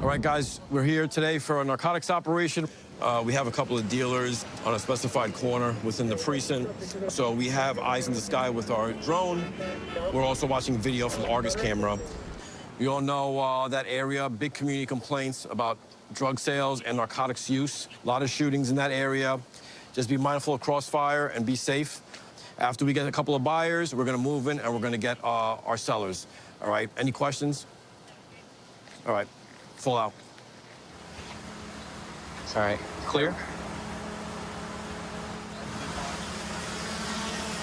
All right, guys, we're here today for a narcotics operation. We have a couple of dealers on a specified corner within the precinct. So we have eyes in the sky with our drone. We're also watching video from the Argus camera. We all know that area, big community complaints about drug sales and narcotics use. A lot of shootings in that area. Just be mindful of crossfire and be safe. After we get a couple of buyers, we're gonna move in and we're gonna get our sellers. All right, any questions? All right, full out. All right, clear?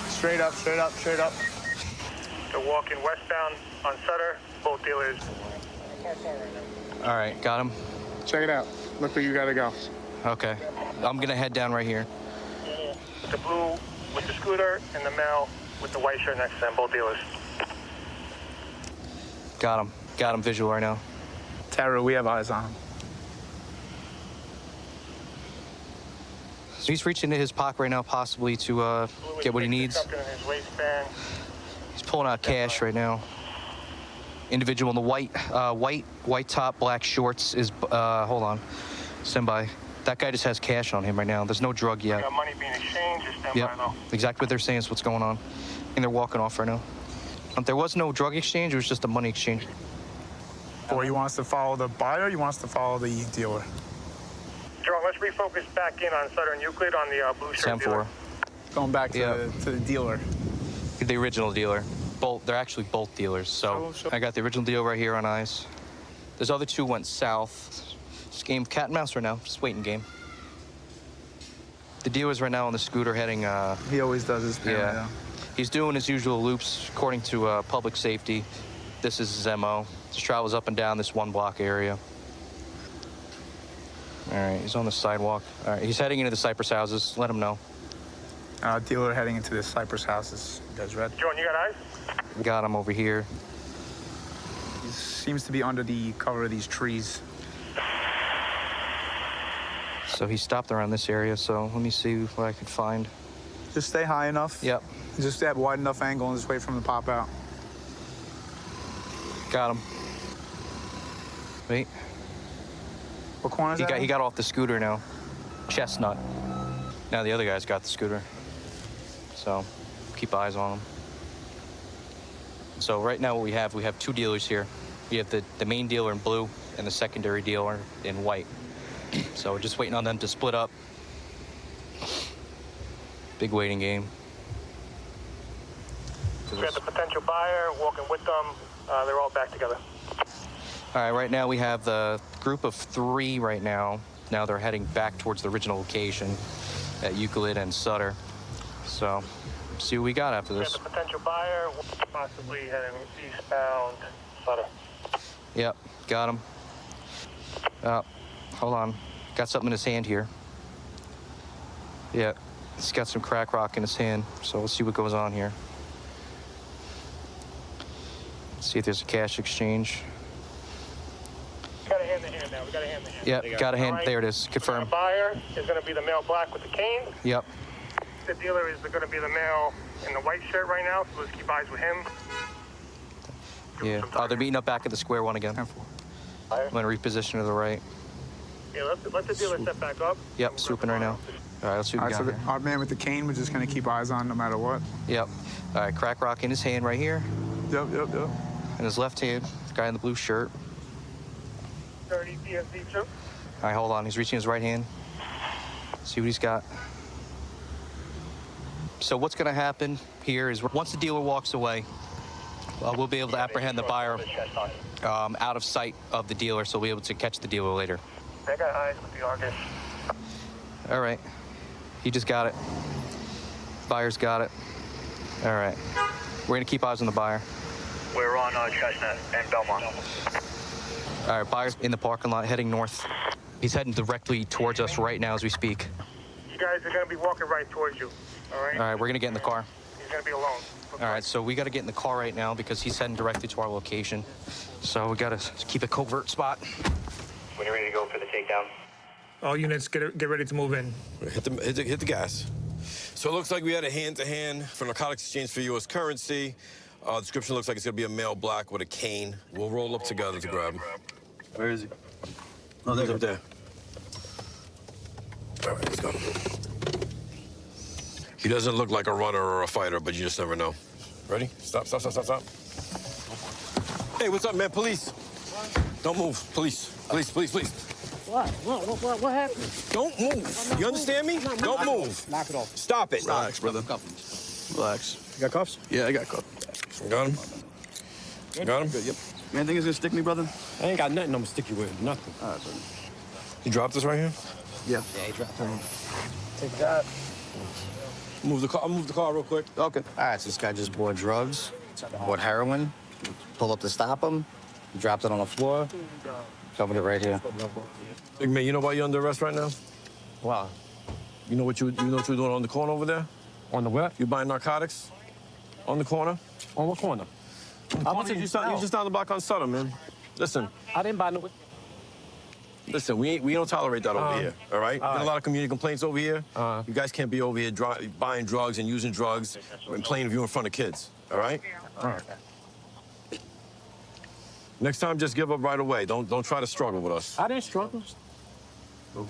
Straight up, straight up, straight up. They're walking westbound on Sutter, both dealers. All right, got him. Check it out. Look where you gotta go. Okay, I'm gonna head down right here. The blue with the scooter and the male with the white shirt next to them, both dealers. Got him visual right now. Tara, we have eyes on him. So he's reaching into his pocket right now, possibly to get what he needs. Something in his waistband. He's pulling out cash right now. Individual in the white top, black shorts is, hold on, stand by. That guy just has cash on him right now. There's no drug yet. Got money being exchanged, just stand Yep, by though. exactly what they're saying is what's going on. And they're walking off right now. There was no drug exchange, it was just a money exchange. Or you want us to follow the buyer, or you want us to follow the dealer? Jerome, let's refocus back in on Sutter and Euclid on the blue shirt dealer. 10-4. Going back to, Yeah. to the dealer. The original dealer. They're actually both dealers. So Sure. I got the original deal right here on eyes. Those other two went south. Just game cat and mouse right now, just waiting game. The dealer's right now on the scooter heading, He always does his thing. yeah. He's doing his usual loops according to public safety. This is his MO. Just travels up and down this one block area. All right, he's on the sidewalk. All right, he's heading into the Cypress houses. Let him know. Dealer heading into the Cypress houses. You guys read? Jerome, you got eyes? We got him over here. He seems to be under the cover of these trees. So he stopped around this area, so let me see what I could find. Just stay high enough. Yep, Just at wide enough angle and just wait for him to pop out. got him. Wait, What corner is that? he got off the scooter now. Chestnut. Now the other guy's got the scooter. So keep eyes on him. So right now what we have two dealers here. We have the main dealer in blue and the secondary dealer in white. So we're just waiting on them to split up. Big waiting game. We got the potential buyer walking with them. They're all back together. All right, right now we have the group of 3 right now. Now they're heading back towards the original location at Euclid and Sutter. So, see what we got after We this. got the potential buyer, possibly heading eastbound Sutter. Yep, got him. Hold on. Got something in his hand here. Yeah, he's got some crack rock in his hand. So let's see what goes on here. See if there's a cash exchange. We got a hand in hand now. We got a hand in hand. Yep, got a hand. All right. There it is. Confirm. The buyer is going to be the male black with the cane. Yep. The dealer is going to be the male in the white shirt right now, so let's keep eyes with him. Yeah. Oh, they're meeting up back at the square one again. 10-4. I'm going to reposition to the right. Yeah, let the dealer step back up. Yep, swooping right now. All right, let's see All what we right, got so here. our man with the cane, we're just gonna keep eyes on no matter what. Yep. All right, crack rock in his hand right here. Yep. In his left hand, guy in the blue shirt. 30 PSD2. All right, hold on. He's reaching his right hand. See what he's got. So what's going to happen here is once the dealer walks away, we'll be able to apprehend the buyer out of sight of the dealer, so we'll be able to catch the dealer later. They got eyes with the Argus. All right. He just got it. Buyer's got it. All right. We're going to keep eyes on the buyer. We're on Chestnut and Belmont. All right, buyer's in the parking lot heading north. He's heading directly towards us right now as we speak. You guys are going to be walking right towards you, all right? All right, we're going to get in the car. He's going to be alone. All right, so we got to get in the car right now because he's heading directly to our location. So we got to keep a covert spot. When you're ready to go for the takedown. All units, get ready to move in. Hit the gas. So it looks like we had a hand-to-hand for narcotics exchange for U.S. currency. Description looks like it's going to be a male black with a cane. We'll roll up together to grab him. Where is he? Oh, there's up there. All right, let's go. He doesn't look like a runner or a fighter, but you just never know. Ready? Stop, stop, stop, stop, stop. Hey, what's up, man? Police. Don't move. Police. Police, please, please. What happened? Don't move. You understand me? Don't move. Knock it off. Stop it. Relax, brother. Relax. You got cuffs? Yeah, I got cuffs. Got him? Got him? Good, yep. You think it's gonna stick me, brother? I ain't got nothing I'm gonna stick you with. Nothing. All right, brother. You dropped this right here? Yeah. Yeah, he dropped it. Take that. Move the car. I'll move the car real quick. Okay. All right, so this guy just bought drugs, bought heroin, pulled up to stop him, dropped it on the floor, covered it right here. Big man, you know why you're under arrest right now? Wow. You know what you were doing on the corner over there? On the what? You buying narcotics? On the corner? On what corner? You just down the block on Sutter, man. Listen, I didn't buy no. listen. We don't tolerate that over here. All right. all Been a right. lot of community complaints over here. Uh-huh. You guys can't be over here buying drugs and using drugs in plain view in front of kids. All right. All right. Next time, just give up right away. Don't try to struggle with us. I didn't struggle.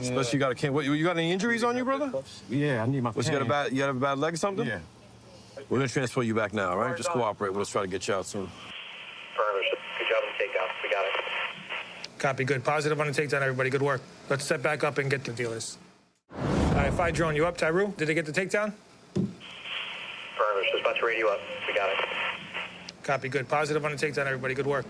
Especially you got a kid. What, you got any injuries on you, brother? Yeah, I need my. What, you have a bad leg or something? Yeah. We're gonna transfer you back now. All right. Just cooperate. We'll try to get you out soon. Good job on the takedown. We got it. Copy, good. Positive on the takedown, everybody. Good work. Let's step back up and get the dealers. All right, Fight Drone, you up, Tyru? Did they get the takedown? Furnish, dispatch radio up. We got it. Copy, good. Positive on the takedown, everybody. Good work.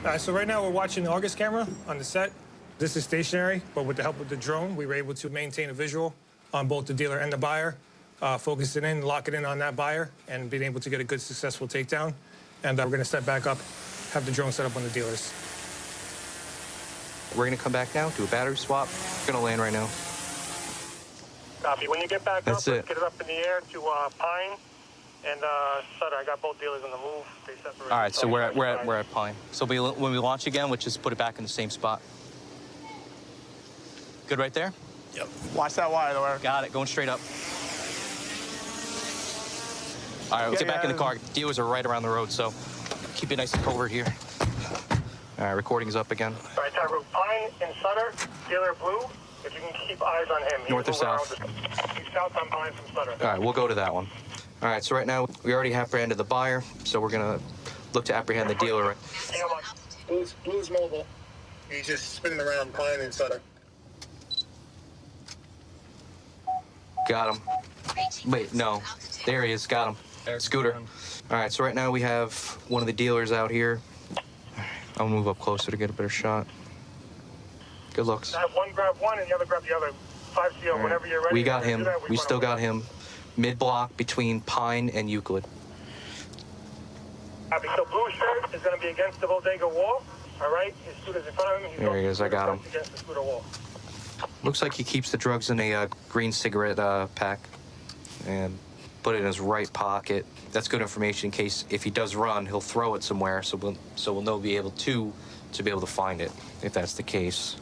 All right, so right now we're watching the August camera on the set. This is stationary, but with the help of the drone, we were able to maintain a visual on both the dealer and the buyer, focus it in, lock it in on that buyer, and being able to get a good, successful takedown. And we're gonna step back up, have the drone set up on the dealers. We're gonna come back now, do a battery swap. We're gonna land right now. Copy. When you get back That's up, it. let's get it up in the air to Pine and Sutter. I got both dealers on the move. They separate. All right, so we're at Pine. So when we launch again, we'll just put it back in the same spot. Good right there? Watch that wire, though, Eric. Got it, going straight up. All right, let's get back in the car. Dealers are right around the road, so keep it nice and covert here. All right, recording's up again. All right, Tyru. Pine and Sutter. Dealer Blue. If you can keep eyes on him. North or He's moving south? around He's south on Pine from Sutter. All right, we'll go to that one. All right, so right now we already apprehended the buyer, so we're gonna look to apprehend the dealer. Blue's mobile. He's just spinning around Pine and Sutter. Got him. Wait, no. There he is, got him. Scooter. All right, so right now we have one of the dealers out here. I'll move up closer to get a better shot. Good looks. Have one grab one and the other grab the other. 5-0, whenever you're ready. We got him. Do that, We run still over. got him mid-block between Pine and Euclid. Copy. So blue shirt is going to be against the bodega wall. All right? His scooter's in front of him. He's There he is, I got him. Against the scooter wall. Looks like he keeps the drugs in a green cigarette pack and put it in his right pocket. That's good information in case if he does run, he'll throw it somewhere, so we'll know be able to find it if that's the case.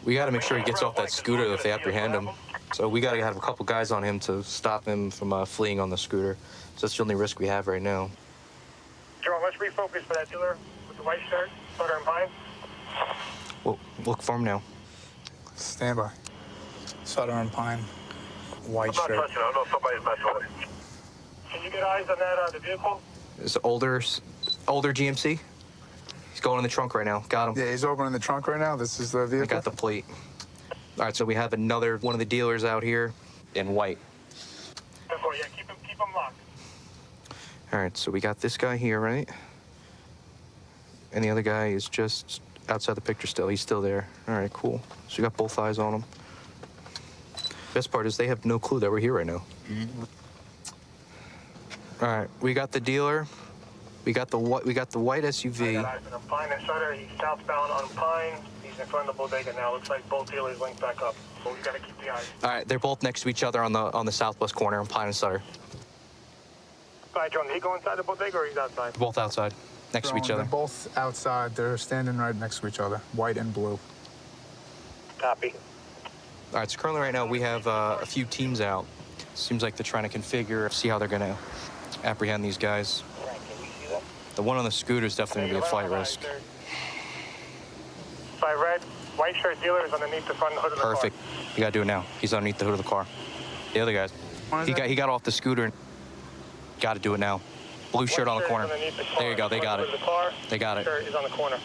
We got to make sure he gets off that scooter if they apprehend him. So we got to have a couple guys on him to stop him from fleeing on the scooter. So that's the only risk we have right now. Jerome, let's refocus for that dealer with the white shirt, Sutter and Pine. Well, look for him now. Stand by. Sutter and Pine. White shirt. I don't know if somebody's messing with it. Can you get eyes on that the vehicle? It's older GMC. He's going in the trunk right now. Got him. Yeah, he's opening the trunk right now. This is the I vehicle. got the plate. All right, so we have another one of the dealers out here in white. Yeah, keep him locked. All right, so we got this guy here, right? And the other guy is just outside the picture still. He's still there. All right, cool. So we got both eyes on him. Best part is they have no clue that we're here right now. All right, we got the dealer. We got the white SUV. I got eyes on him. Pine and Sutter. He's southbound on Pine. He's in front of the bodega now. Looks like both dealers linked back up. But we got to keep the eyes. All right, they're both next to each other on the southwest corner on Pine and Sutter. All right, John, did he go inside the bodega or he's outside? Both outside, next to each They're other. both outside. They're standing right next to each other, white and blue. Copy. All right, so currently right now we have a few teams out. Seems like they're trying to configure, see how they're going to apprehend these guys. Frank, can we see them? The one on the scooter is definitely going to be a flight risk. by red. White shirt dealer is underneath the front hood of the car. Perfect. You gotta do it now. He's underneath the hood of the car. The other guys. He got off the scooter and gotta do it now. Blue shirt on the corner. There you go. They got it. They got it. Shirt is on the corner.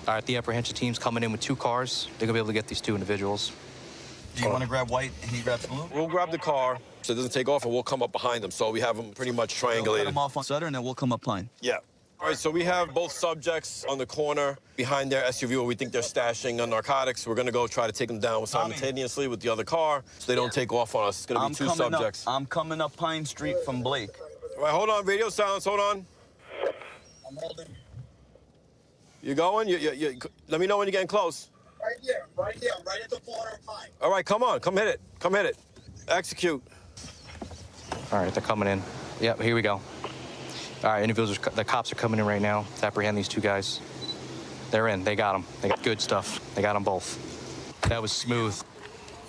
All right, the apprehension team's coming in with 2 cars. They're gonna be able to get these 2 individuals. Do you want to grab white and he grabs blue? We'll grab the car so it doesn't take off, and we'll come up behind them. So we have them pretty much Cut triangulated. him off on Sutter and then we'll come up pine. Yeah. All right, so we have both subjects on the corner behind their SUV where we think they're stashing narcotics. We're gonna go try to take them down simultaneously with the other car so they don't take off on us. It's gonna be 2 subjects. I'm coming up Pine Street from Blake. All right, hold on, radio silence, hold on. I'm holding. You going? Let me know when you're getting close. Right here, I'm right at the corner of Pine. All right, come on, come hit it. Execute. All right, they're coming in. Yep, here we go. All right, individuals, the cops are coming in right now to apprehend these 2 guys. They're in. They got them. They got good stuff. They got them both. That was smooth.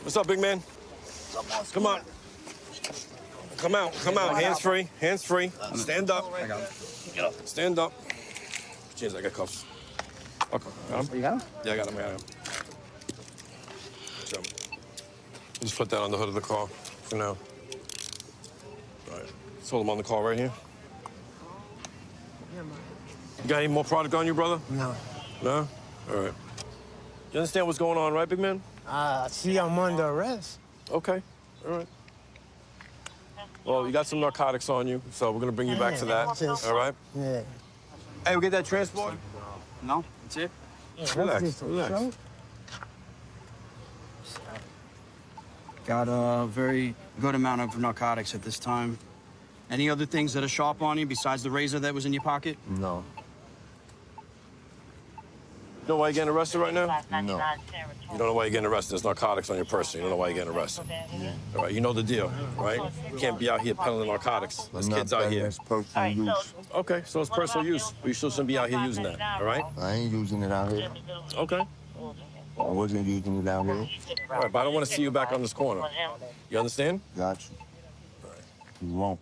What's up, big man? Come on. Come out. Hands free. Stand up. I got him. Stand up. Jeez, I got cuffs. Okay. Got him? You got him? Yeah, I got him. So, just put that on the hood of the car for now. All right. Let's hold him on the car right here. You got any more product on you, brother? No. No? All right. You understand what's going on, right, big man? See, I'm under arrest. Okay. All right. Well, you got some narcotics on you, so we're gonna bring you back to that. All right? Yeah. Hey, we get that transport? No, that's it. Relax. Got a very good amount of narcotics at this time. Any other things that are sharp on you besides the razor that was in your pocket? No. You know why you're getting arrested right now? No. You don't know why you're getting arrested. There's narcotics on your person. You don't know why you're getting arrested. All right, you know the deal, right? You can't be out here peddling narcotics. There's kids out here. It's personal use. Okay, so it's personal use. But you still shouldn't be out here using that, all right? I ain't using it out here. Okay. I wasn't using it out here. All right, but I don't want to see you back on this corner. You understand? Got you. You won't.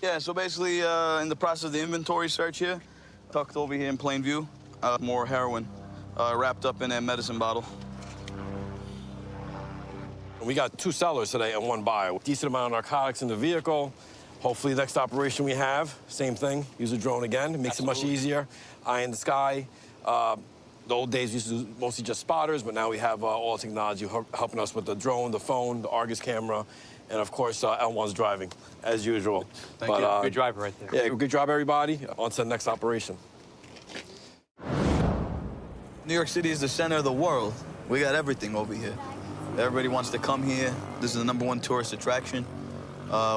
Yeah, so basically, in the process of the inventory search here, tucked over here in plain view, more heroin wrapped up in a medicine bottle. We got 2 sellers today and 1 buyer. Decent amount of narcotics in the vehicle. Hopefully, next operation we have, same thing. Use a drone again. It makes it much easier. Eye in the sky. The old days we used to do mostly just spotters, but now we have all technology helping us with the drone, the phone, the Argus camera, and of course, L1's driving, as usual. Thank you. Good driver right there. Yeah, good job, everybody. On to the next operation. New York City is the center of the world. We got everything over here. Everybody wants to come here. This is the #1 tourist attraction.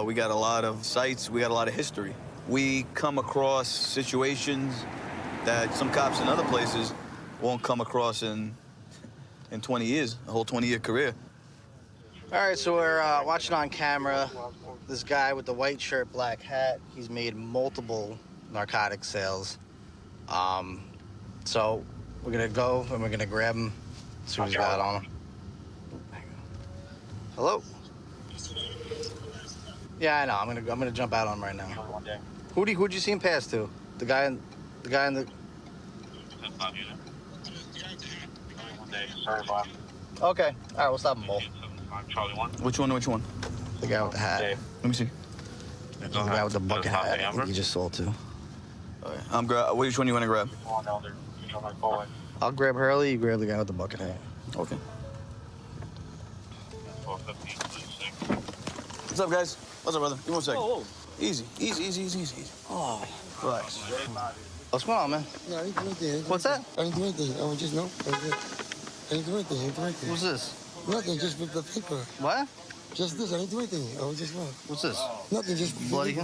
We got a lot of sites. We got a lot of history. We come across situations that some cops in other places won't come across in 20 years, a whole 20-year career. All right, so we're watching on camera this guy with the white shirt, black hat. He's made multiple narcotic sales. So we're gonna go and we're gonna grab him, see what he's got on him. Hello? Yeah, I know. I'm gonna jump out on him right now. Who'd you see him pass to? The guy in the. Okay. All right, we'll stop them both. Which one? The guy with the hat. Let me see. The guy with the bucket hat. I think you just sold to. All right, which one you want to grab? I'll grab Hurley. You grab the guy with the bucket hat. Okay. What's up, guys? What's up, brother? Give me 1 second. Oh, Easy. Oh, relax. What's going on, man? No, I didn't do anything. What's that? I didn't do anything. I was just, no. I didn't do anything. What's this? Nothing, just with the paper. What? Just this. I didn't do anything. I was just, What's this? nothing, just Bloody I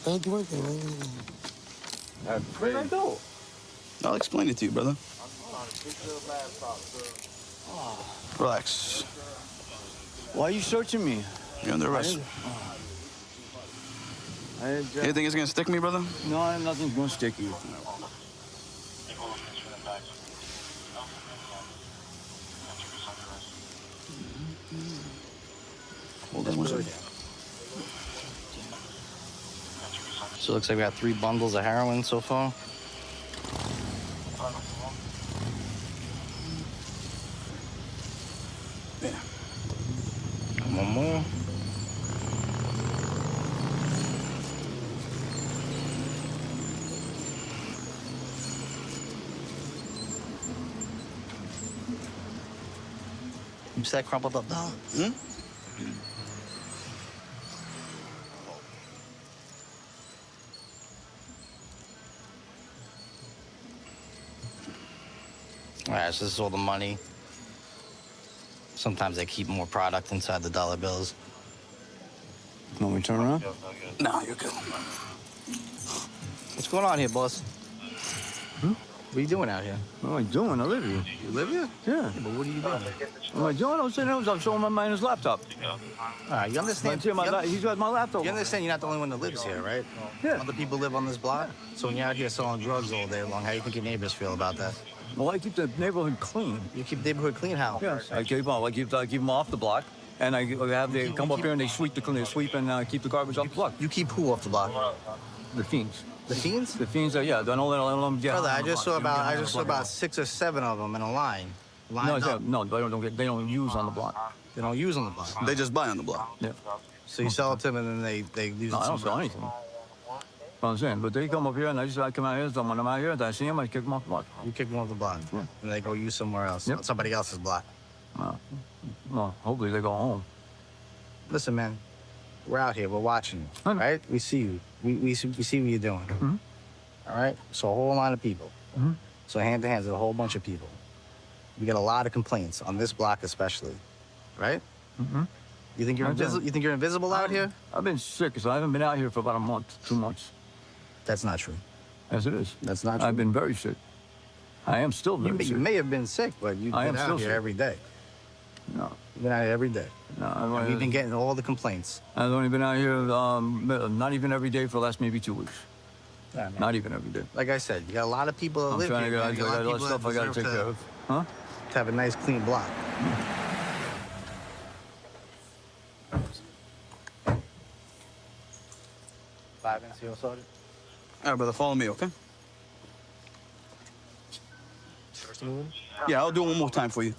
didn't do anything. What did I do? I'll explain it to you, brother. Relax. Why are you searching me? You're under arrest. You think it's gonna stick me, brother? No, nothing's gonna stick you. Hold on 1 second. So it looks like we got 3 bundles of heroin so far. One more. You see that crumpled up dollar? Hmm? All right, so this is all the money. Sometimes they keep more product inside the dollar bills. Want me to turn around? No, you're good. What's going on here, boss? What are you doing out here? What am I doing? I live here. You live here? Yeah. But what are you doing? What am I doing? I'm sitting there. I'm showing my man his laptop. All right, you understand? He's got my laptop. You understand you're not the only one that lives here, right? Yeah. Other people live on this block. So when you're out here selling drugs all day long, how do you think your neighbors feel about that? Well, I keep the neighborhood clean. You keep the neighborhood clean how? Yes. I keep them off the block, and I have they come up here and they sweep and keep the garbage off the block. You keep who off the block? The fiends. The fiends? The fiends are Don't let them get. Brother, I just saw about 6 or 7 of them in a line. Lined up. No, they don't use on the block. They don't use on the block. They just buy on the block. Yeah. So you sell it to them and then they use it. No, I don't somewhere sell else. anything. What I'm saying, but they come up here and I come out here. So when I'm out here, I see them, I kick them off the block. You kick them off the block, Yeah. and they go use somewhere else, Yep. on somebody else's block. Well, hopefully they go home. Listen, man, we're out here. We're watching you, I know. right? We see you. We see what you're doing. Mm-hmm. All right? So a whole line of people. Mhm. So hand to hand, there's a whole bunch of people. We get a lot of complaints on this block especially, right? Mm-hmm. You think you're I do. invisible? You think you're invisible out here? I've been sick, so I haven't been out here for about a month, 2 months. That's not true. Yes, it is. That's not true. I've been very sick. I am still very You sick. may have been sick, but you've I been am out still here sick. every day. No, You've been out here every day. no. We've been getting all the complaints. I've only been out here not even every day for the last maybe 2 weeks. Yeah, man. Not even every day. Like I said, you got a lot of people that I'm live trying here. to get. man. I You got a got lot a lot of of people stuff I that got to take deserve care of. Huh? to have a nice, clean block. 5 NCO Sergeant. All right, brother, follow me, okay? Yeah, I'll do it one more time for you.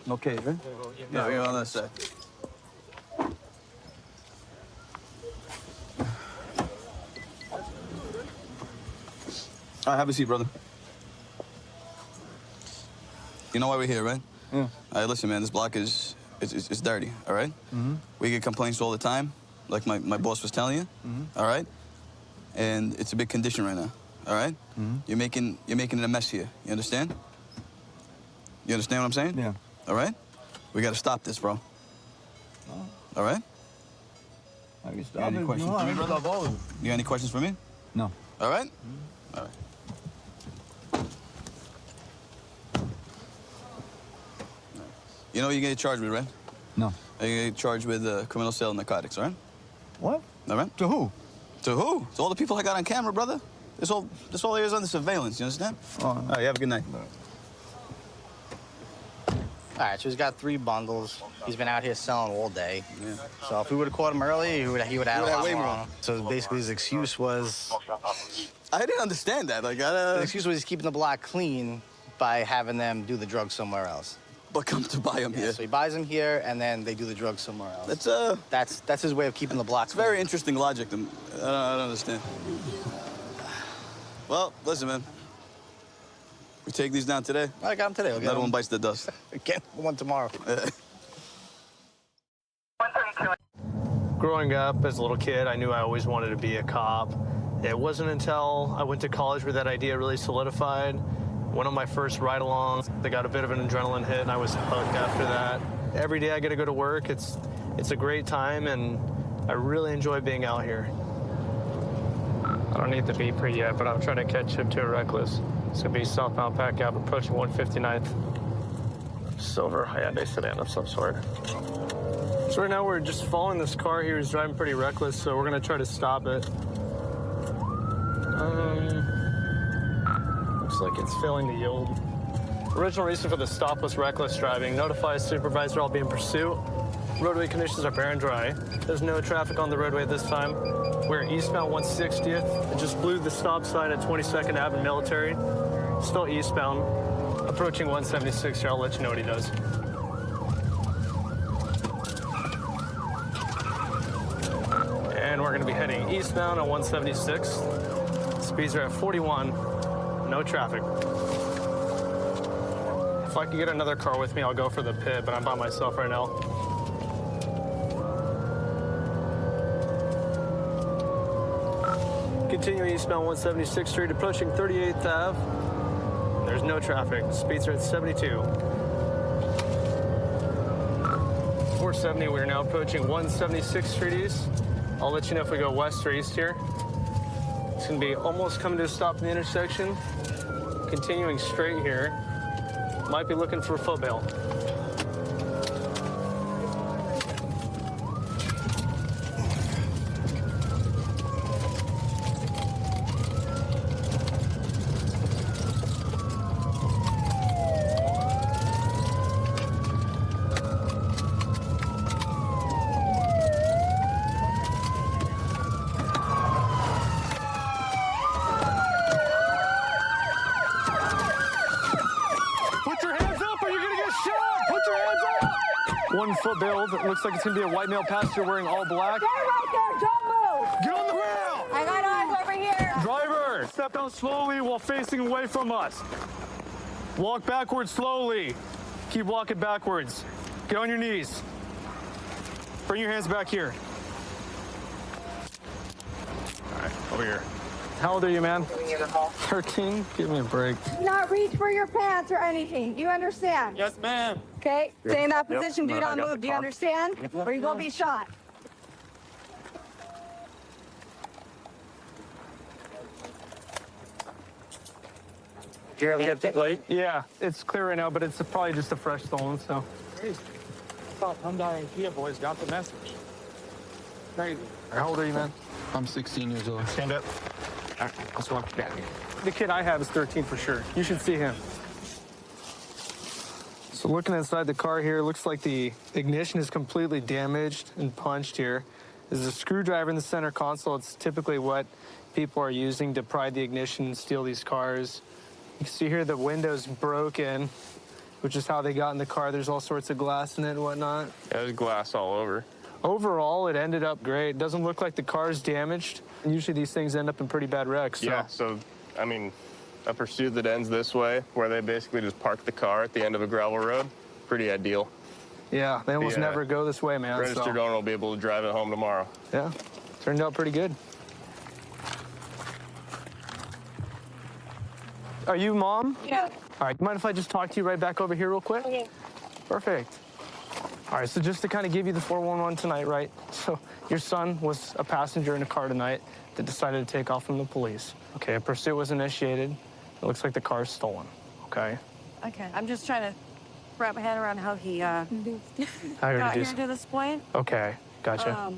Okay, then. Yeah, we're on that side. All right, have a seat, brother. You know why we're here, right? Yeah. All right, listen, man, this block is it's dirty, all right? Mm-hmm. We get complaints all the time, like my boss was telling you, all right? And it's a big condition right now, all right? Mm-hmm. You're making it a mess here, you understand? You understand what I'm saying? Yeah. All right? We gotta stop this, bro. All right? I guess got any questions for me, brother? You got any questions for me? No. All right? All right. You know what you get charged with, right? No. You get charged with criminal sale of narcotics, all right? What? All right? To who? To who? To all the people I got on camera, brother. This whole area is under surveillance, you understand? All right, you have a good night. All right, so he's got 3 bundles. He's been out here selling all day. Yeah. So if we would have caught him early, he would have had a lot way more more. on him. So basically his excuse was... I didn't understand that. Like, The excuse was he's keeping the block clean by having them do the drugs somewhere else. but come to buy them here. So he buys them here, and then they do the drugs somewhere else. That's his way of keeping the block It's very interesting logic. I don't understand. Well, listen, man. We take these down today. I got them today. Another one bites the dust. Get one tomorrow. Growing up as a little kid, I knew I always wanted to be a cop. It wasn't until I went to college where that idea really solidified. One of my first ride-alongs, they got a bit of an adrenaline hit, and I was hooked after that. Every day I get to go to work. It's a great time, and I really enjoy being out here. I don't need the beeper yet, but I'm trying to catch him to a reckless. It's gonna be southbound Pack Ave, approaching 159th. Silver Hyundai sedan of some sort. So right now we're just following this car here. He's driving pretty reckless, so we're gonna try to stop it. Looks like it's failing to yield. Original reason for the stop was reckless driving. Notify supervisor I'll be in pursuit. Roadway conditions are bare and dry. There's no traffic on the roadway this time. We're eastbound 160th. It just blew the stop sign at 22nd Ave and Military. Still eastbound. Approaching 176 here, I'll let you know what he does. And we're gonna be heading eastbound on 176. Speeds are at 41, no traffic. If I could get another car with me, I'll go for the pit, but I'm by myself right now. Continuing eastbound 176th Street, approaching 38th Ave. There's no traffic. Speeds are at 72. 470, we're now approaching 176th Street East. I'll let you know if we go west or east here. It's gonna be almost coming to a stop in the intersection. Continuing straight here. Might be looking for a foot bail. One foot bail. It looks like it's gonna be a white male passenger wearing all black. Stay right there, don't move! Get on the rail! I got eyes over here! Driver, step out slowly while facing away from us. Walk backwards slowly. Keep walking backwards. Get on your knees. Bring your hands back here. All right, over here. How old are you, man? 13? Give me a break. Do not reach for your pants or anything. You understand? Yes, ma'am. Okay? Stay in that Yep. position. Do not move. Do you understand? Or you will be shot. You're gonna get late? Yeah, it's clear right now, but it's probably just a fresh stolen, so. Stop, I'm dying here, boys. Got the message. Crazy. How old are you, man? I'm 16 years old. Stand up. All right, let's walk back. The kid I have is 13 for sure. You should see him. So looking inside the car here, looks like the ignition is completely damaged and punched here. There's a screwdriver in the center console. It's typically what people are using to pry the ignition and steal these cars. You can see here the window's broken, which is how they got in the car. There's all sorts of glass in it and whatnot. Yeah, there's glass all over. Overall, it ended up great. It doesn't look like the car's damaged. Usually these things end up in pretty bad wrecks. So. Yeah, so, I mean, a pursuit that ends this way, where they basically just park the car at the end of a gravel road, pretty ideal. Yeah, they almost never go this way, man. Registered owner will be able to drive it home tomorrow. Yeah, turned out pretty good. Are you mom? Yeah. All right, mind if I just talk to you right back over here real quick? Okay. Perfect. All right, so just to kind of give you the 411 tonight, right? So your son was a passenger in a car tonight that decided to take off from the police. Okay, a pursuit was initiated. It looks like the car's stolen, okay? Okay, I'm just trying to wrap my head around how he got here to this point. Okay, gotcha.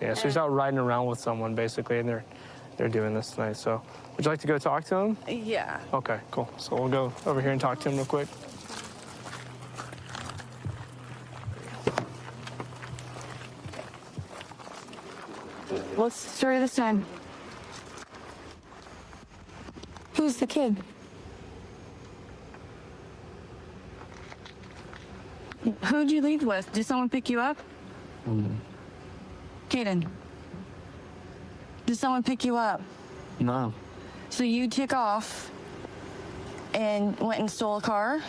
Yeah, so he's out riding around with someone, basically, and they're doing this tonight. So would you like to go talk to him? Yeah. Okay, cool. So we'll go over here and talk to him real quick. What's the story this time? Who's the kid? Who'd you leave with? Did someone pick you up? Caden. Did someone pick you up? No. So you took off and went and stole a car?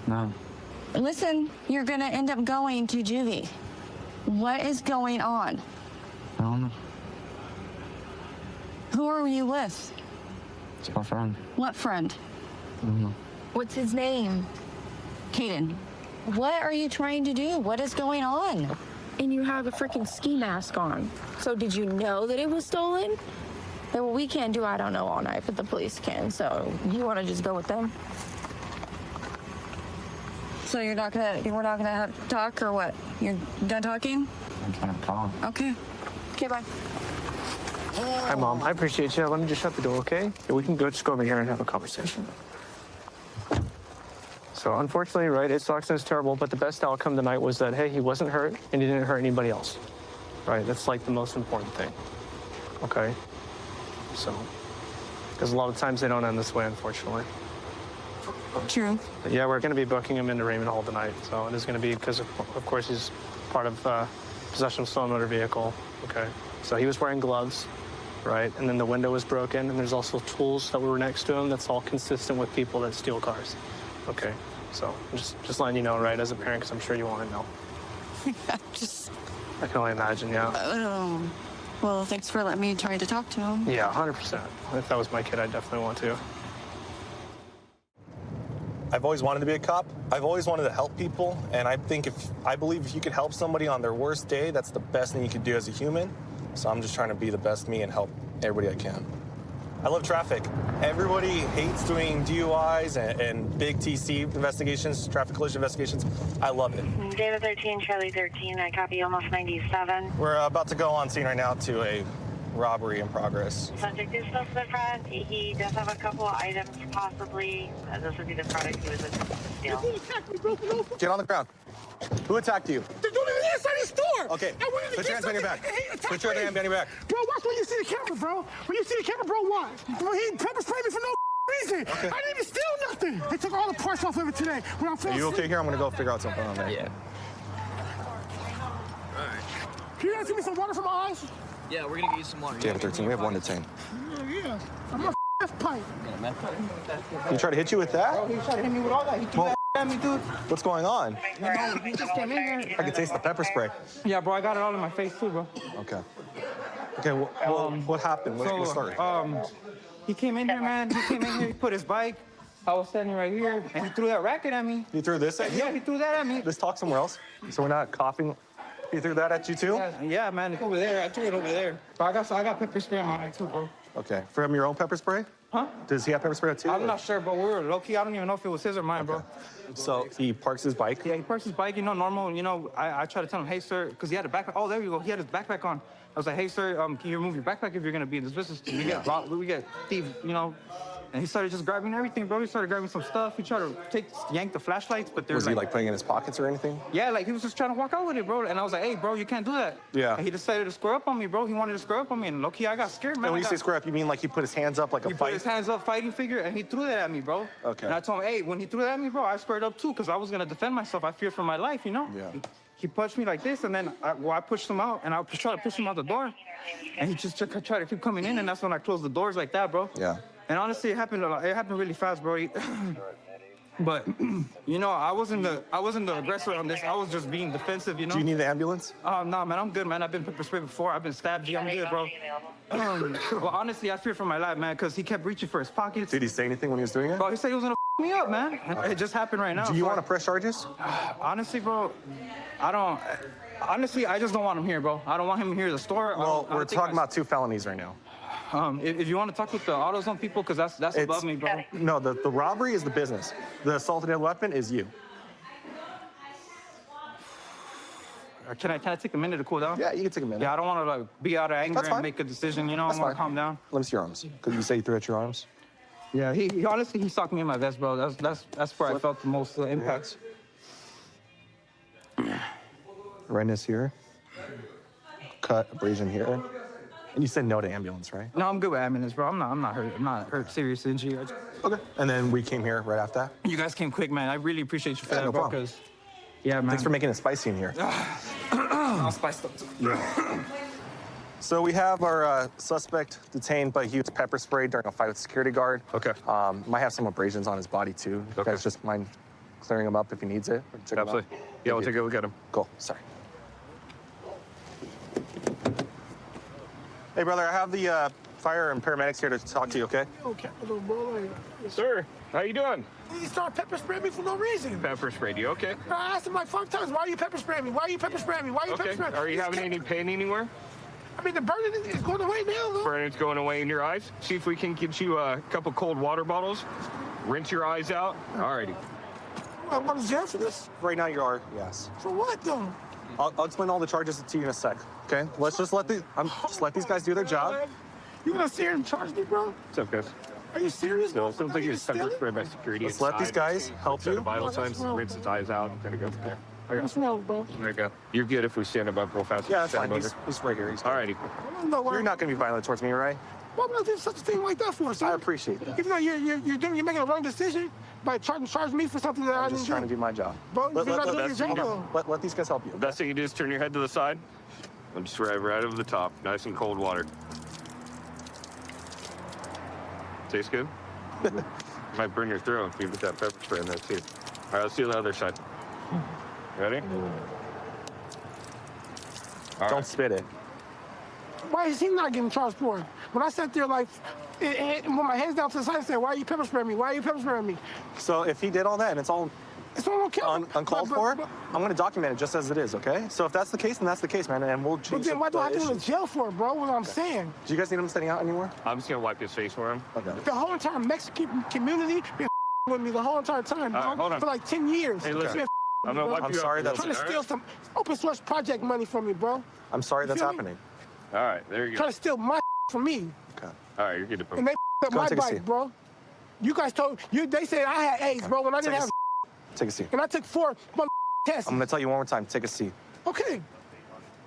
No. Listen, you're gonna end up going to juvie. What is going on? I don't know. Who are you with? It's my friend. What friend? I don't know. What's his name? Caden. What are you trying to do? What is going on? And you have a freaking ski mask on. So did you know that it was stolen? Well, we can't do I don't know all night, but the police can. So you want to just go with them? So we're not gonna have to talk or what? You're done talking? I'm trying to call. Okay. Okay, bye. Hi, Mom. I appreciate you. Let me just shut the door, okay? Yeah, we can just go over here and have a conversation. So unfortunately, right, it sucks and it's terrible, but the best outcome tonight was that, hey, he wasn't hurt and he didn't hurt anybody else. Right? That's like the most important thing. Okay? So, because a lot of times they don't end this way, unfortunately. True. Yeah, we're going to be booking him into Raymond Hall tonight. So it is going to be because, of course, he's part of possession of stolen motor vehicle. Okay. So he was wearing gloves, right? And then the window was broken. And there's also tools that were next to him. That's all consistent with people that steal cars. Okay. So just letting you know, right, as a parent, because I'm sure you want to know. I can only imagine, yeah. Well, thanks for letting me try to talk to him. Yeah, 100%. If that was my kid, I'd definitely want to. I've always wanted to be a cop. I've always wanted to help people, and I believe if you could help somebody on their worst day, that's the best thing you could do as a human. So I'm just trying to be the best me and help everybody I can. I love traffic. Everybody hates doing DUIs and big TC investigations, traffic collision investigations. I love it. David 13, Charlie 13, I copy almost 97. We're about to go on scene right now to a robbery in progress. Subject is still to the front. He does have a couple of items, possibly. This would be the product he was looking to steal. Get on the ground. Who attacked you? They're doing it inside the store. Okay, put your hands behind your back. Put your hands behind your back. Bro, watch when you see the camera, bro. When you see the camera, bro, what? Bro, he pepper sprayed me for no reason. Okay. I didn't even steal nothing. They took all the parts off of it today. When I Are you okay here? I'm gonna go figure out something on there. Yeah. Can you guys give me some water for my eyes? Yeah, we're gonna get you some water. David 13, we have 1 detained. Yeah. I'm a pipe. He tried to hit you with that? Bro, he tried to hit me with all that. He threw that at me, dude. What's going on? He just came in here. I can taste the pepper spray. Yeah, bro, I got it all in my face too, bro. Okay. Okay, well, what happened? What's the story? He came in here, man. He came in here, he put his bike. I was standing right here, and he threw that racket at me. He threw this at you? Yeah, he threw that at me. Let's talk somewhere else. So we're not coughing. He threw that at you too? Yeah, man, it's over there. I threw it over there. But I got pepper spray on my eye too, bro. Okay. From your own pepper spray? Huh? Does he have pepper spray too? I'm not sure, but we were low-key. I don't even know if it was his or mine, bro. So he parks his bike? Yeah, he parks his bike, normal. I try to tell him, hey, sir, because he had a backpack. Oh, there you go. He had his backpack on. I was like, hey, sir, can you remove your backpack if you're going to be in this business? We get thieves, And he started just grabbing everything, bro. He started grabbing some stuff. He tried to yank the flashlights, but Was he like putting it in his pockets or anything? Yeah, like he was just trying to walk out with it, bro. And I was like, hey, bro, you can't do that. Yeah. And he decided to square up on me, bro. He wanted to square up on me. And low-key, I got scared, man. And when you say square up, you mean like he put his hands up like a He fight? put his hands up, fighting figure, and he threw that at me, bro. Okay. And I told him, hey, when he threw that at me, bro, I squared up too, because I was going to defend myself. I feared for my life, Yeah. He punched me like this, and then I pushed him out, and I was trying to push him out the door. And he just tried to keep coming in, and that's when I closed the doors like that, bro. Yeah. And honestly, it happened really fast, bro. But I wasn't the aggressor on this. I was just being defensive, Do you need an ambulance? No, man, I'm good, man. I've been pepper sprayed before. I've been stabbed. I'm good, bro. Well, honestly, I fear for my life, man, because he kept reaching for his pockets. Did he say anything when he was doing it? Bro, he said he was gonna me up, man. It just happened right now. Do you want to press charges? Honestly, bro, I don't. Honestly, I just don't want him here, bro. I don't want him here at the store. Well, we're talking about 2 felonies right now. If you want to talk with the AutoZone people, because that's above me, bro. No, the robbery is the business. The assaulted deadly weapon is you. Can I take a minute to cool down? Yeah, you can take a minute. Yeah, I don't want to be out of anger That's fine. and make a decision. I That's want to fine. calm down. Let me see your arms. Because you say you threw at your arms. Yeah, he honestly he socked me in my vest, bro. That's where I felt the most impact. Redness here. Cut, abrasion here. And you said no to ambulance, right? No, I'm good with ambulance, bro. I'm not hurt. I'm not hurt. Serious injury. Okay. And then we came here right after that. You guys came quick, man. I really appreciate you for that, no bro. problem. Because, yeah, man. Thanks for making it spicy in here. I'll spice up too. Yeah. So we have our suspect detained, but he was pepper sprayed during a fight with a security guard. Okay. Might have some abrasions on his body too. You guys just mind clearing him up if he needs it? Check him out? Absolutely. Yeah, we'll take a look at him. Cool. Sorry. Hey, brother, I have the fire and paramedics here to talk to you, okay? Okay, little boy. Sir, how you doing? He started pepper spraying me for no reason. Pepper sprayed you, okay? I asked him like 5 times, why are you pepper spraying me? Why are you pepper spraying me? Why are you pepper Okay. spraying me? Are you having any pain anywhere? I mean, the burning is going away now, though. Burning's going away in your eyes. See if we can get you a couple cold water bottles. Rinse your eyes out. Alrighty. I'm going to jail for this. Right now you are, yes. For what, though? I'll explain all the charges to you in a sec, okay? Let's just let these guys do their job. You going to sit here and charge me, bro? What's up, guys? Are you serious? No, sounds like you're pepper sprayed by security. Let's let these guys help Set you. of vital signs, rinse his eyes out. Gonna go from there. Okay. What's wrong, bro? There you go. You're good if we stand above real fast. Yeah, that's Stand fine. above He's right here. Alrighty. You're not going to be violent towards me, right? Why would I do such a thing like that for, sir? I appreciate that. Even though you're making a wrong decision, by charge me for something that I I'm didn't just trying to do. do my job. Bro, you're not doing your job, though. Let these guys help you. The best thing you do is turn your head to the side. And just right over the top. Nice and cold water. Tastes good? Might burn your throat if you put that pepper spray in there too. All right, let's do the other side. Ready? Don't spit it. Why is he not getting charged for it? When I sat there like, with my hands down to the side, I said, why are you pepper spraying me? Why are you pepper spraying me? So if he did all that and it's all uncalled for, I'm going to document it just as it is, okay? So if that's the case, then that's the case, man, and we'll change But then why do I have to go to issue. jail for it, bro? What I'm saying. Do you guys need him staying out anymore? I'm just gonna wipe his face for him. Okay. The whole entire Mexican community been with me the whole entire time, bro. All right, hold on. For like 10 years. Hey, listen. Been I'm gonna bro. wipe you sorry up. that's- Trying to steal some open source project money from me, bro. I'm sorry that's feel me? happening. All right, there you go. Trying to steal my from me. Okay. All right, you're good to poop. And they up Go my take a bike, seat. bro. You guys told they said I had AIDS, bro, when I didn't have. Take a seat. And I took 4 tests. I'm going to tell you one more time. Take a seat. Okay.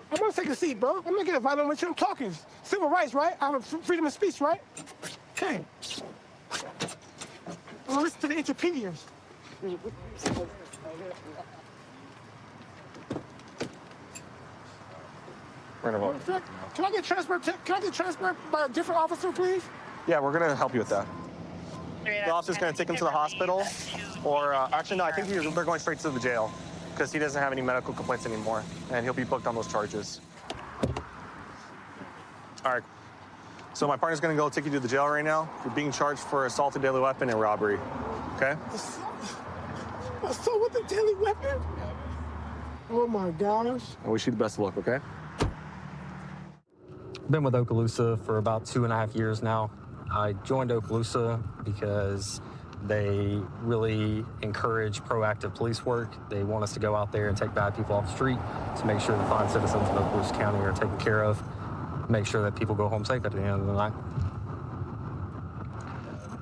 I'm gonna take a seat, bro. I'm not getting violent with you. I'm talking. Civil rights, right? I have freedom of speech, right? Okay. Well, listen to the interpediers. Can I get transferred? Can I get transferred by a different officer, please? Yeah, we're going to help you with that. The officer's going to take him to the hospital, or actually, no, I think they're going straight to the jail because he doesn't have any medical complaints anymore, and he'll be booked on those charges. All right. So my partner's going to go take you to the jail right now. You're being charged for assault with deadly weapon and robbery. Okay? Assault with a deadly weapon? Oh my gosh. I wish you the best of luck. Okay? Been with Okaloosa for about 2.5 years now. I joined Okaloosa because they really encourage proactive police work. They want us to go out there and take bad people off the street to make sure the fine citizens of Okaloosa County are taken care of, make sure that people go home safe at the end of the night.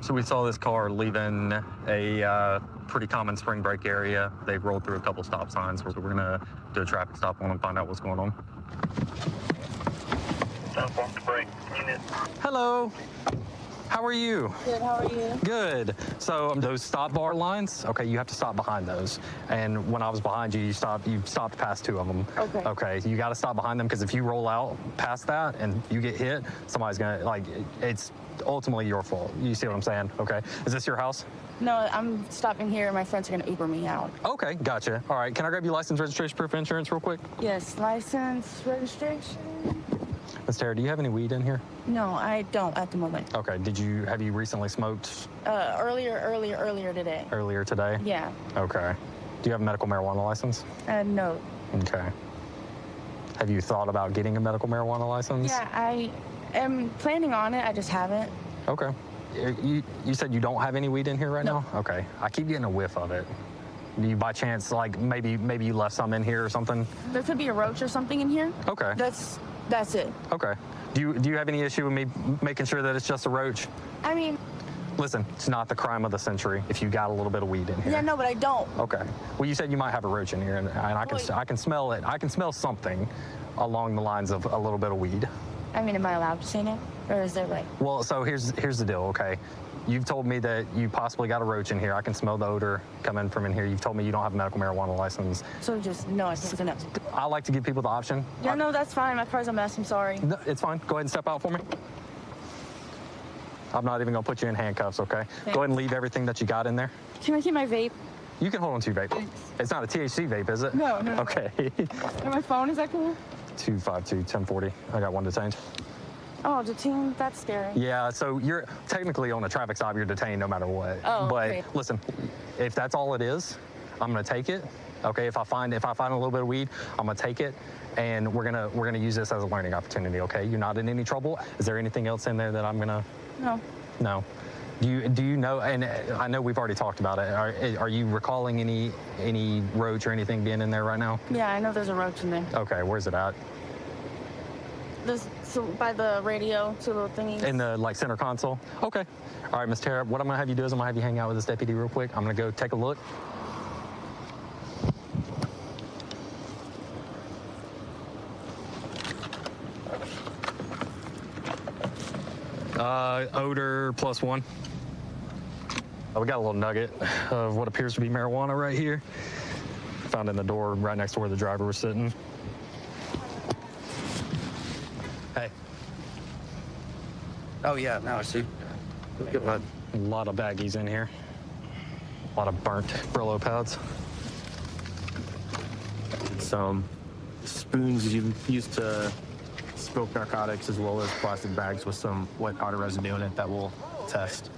So we saw this car leaving a pretty common spring break area. They rolled through a couple stop signs, so we're gonna do a traffic stop on them and find out what's going on. Hello. How are you? Good, how are you? Good. So those stop bar lines, okay, you have to stop behind those. And when I was behind you, you stopped past 2 of them. Okay. Okay, you got to stop behind them because if you roll out past that and you get hit, somebody's gonna, like, it's ultimately your fault. You see what I'm saying? Okay. Is this your house? No, I'm stopping here and my friends are gonna Uber me out. Okay, gotcha. All right, can I grab your license, registration, proof of insurance real quick? Yes, license, registration. Miss Tara, do you have any weed in here? No, I don't at the moment. Okay, have you recently smoked Earlier today. earlier today? Yeah. Okay. Do you have a medical marijuana license? No. Okay. Have you thought about getting a medical marijuana license? Yeah, I am planning on it. I just haven't. Okay. You said you don't have any weed in here right now? Okay. I keep getting a whiff of it. Do you by chance, like, maybe you left some in here or something? There could be a roach or something in here. Okay. That's it. Okay. Do you have any issue with me making sure that it's just a roach? I mean, Listen, it's not the crime of the century if you got a little bit of weed in here. yeah, no, but I don't. Okay. Well, you said you might have a roach in here, and I can smell it. I can smell something along the lines of a little bit of weed. I mean, am I allowed to say no? Or is there like... Well, so here's the deal, okay? You've told me that you possibly got a roach in here. I can smell the odor coming from in here. You've told me you don't have a medical marijuana license. So just, no, I think it's a no. I like to give people the option. Yeah, no, that's fine. My car's a mess. I'm sorry. No, it's fine. Go ahead and step out for me. I'm not even gonna put you in handcuffs, okay? Go ahead and leave everything that you got in there. Can I keep my vape? You can hold on to your vape. It's not a THC vape, is it? No. Okay. And my phone, is that cool? 252-1040. I got one detained. Oh, detained? That's scary. Yeah, so you're technically on a traffic stop, you're detained no matter what. Oh, but okay. Listen, if that's all it is, I'm gonna take it. Okay, if I find a little bit of weed, I'm gonna take it, and we're gonna use this as a learning opportunity. Okay, you're not in any trouble. Is there anything else in there that I'm gonna? No. No. Do you know? And I know we've already talked about it. Are you recalling any roach or anything being in there right now? Yeah, I know there's a roach in there. Okay, where's it at? So by the radio, two little thingies. In the center console? Okay. All right, Miss Tara, what I'm gonna have you do is I'm gonna have you hang out with this deputy real quick. I'm gonna go take a look. Odor +1. We got a little nugget of what appears to be marijuana right here. Found in the door right next to where the driver was sitting. Hey. Oh, yeah, now I see. A lot of baggies in here. A lot of burnt Brillo pads. Some spoons you used to smoke narcotics, as well as plastic bags with some white powder residue in it that we'll test.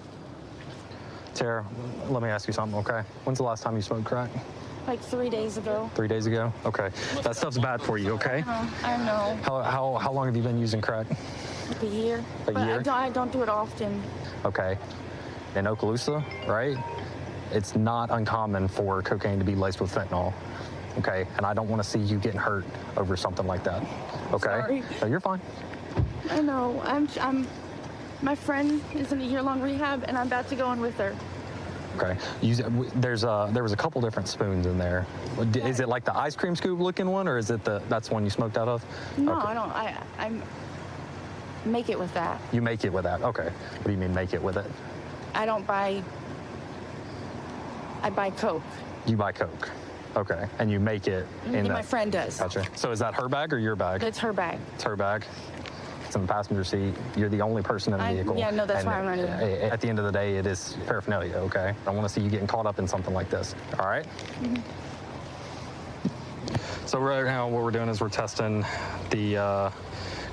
Tara, let me ask you something, okay? When's the last time you smoked crack? Like 3 days ago. 3 days ago? Okay. That stuff's bad for you, okay? I know. How long have you been using crack? Like a year. A year? I don't do it often. Okay. In Okaloosa, right? It's not uncommon for cocaine to be laced with fentanyl. Okay, and I don't want to see you getting hurt over something like that. Okay? Sorry. No, you're fine. I know. My friend is in a year-long rehab, and I'm about to go in with her. Okay. There was a couple different spoons in there. Is it like the ice cream scoop looking one, or is it that's the one you smoked out of? No, okay. I don't. I make it with that. You make it with that. Okay. What do you mean make it with it? I don't buy. I buy Coke. You buy Coke. Okay. And you make it in that. My friend does. Gotcha. So is that her bag or your bag? It's her bag. It's her bag. It's in the passenger seat. You're the only person in the vehicle. Yeah, no, that's why I'm running. At the end of the day, it is paraphernalia, okay? I want to see you getting caught up in something like this, all right? Mm-hmm. So right now, what we're doing is we're testing the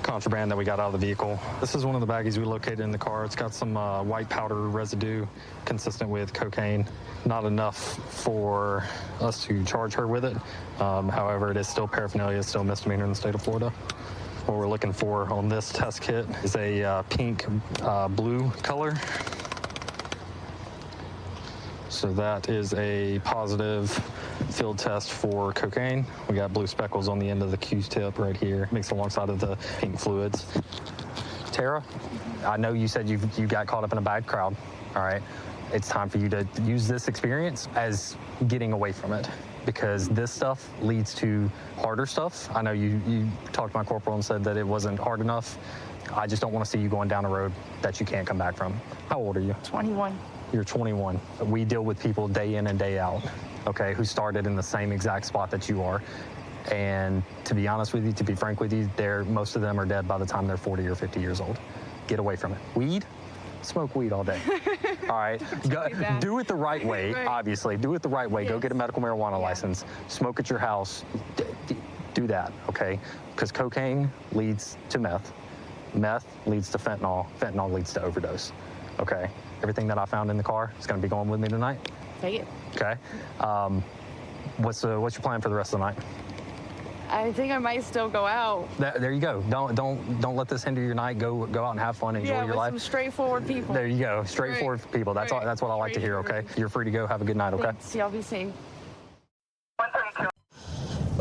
contraband that we got out of the vehicle. This is one of the baggies we located in the car. It's got some white powder residue consistent with cocaine. Not enough for us to charge her with it. However, it is still paraphernalia. It's still a misdemeanor in the state of Florida. What we're looking for on this test kit is a pink blue color. So that is a positive field test for cocaine. We got blue speckles on the end of the Q-tip right here, mixed alongside of the pink fluids. Tara, I know you said you got caught up in a bad crowd, all right? It's time for you to use this experience as getting away from it, because this stuff leads to harder stuff. I know you talked to my corporal and said that it wasn't hard enough. I just don't want to see you going down a road that you can't come back from. How old are you? 21. You're 21. We deal with people day in and day out, okay, who started in the same exact spot that you are. And to be honest with you, to be frank with you, most of them are dead by the time they're 40 or 50 years old. Get away from it. Weed? Smoke weed all day. All right? Do it the right way, right. Obviously. Do it the right way. Yes. Go get a medical marijuana license. Smoke at your house. Do that, okay? Because cocaine leads to meth. Meth leads to fentanyl. Fentanyl leads to overdose, okay? Everything that I found in the car is going to be going with me tonight. Take it. Okay. What's your plan for the rest of the night? I think I might still go out. There you go. Don't let this hinder your night. Go out and have fun. Enjoy your life. Some straightforward people. There you go. Straightforward people. That's what I like to hear. Okay. You're free to go. Have a good night. Okay. Thanks. Y'all be safe.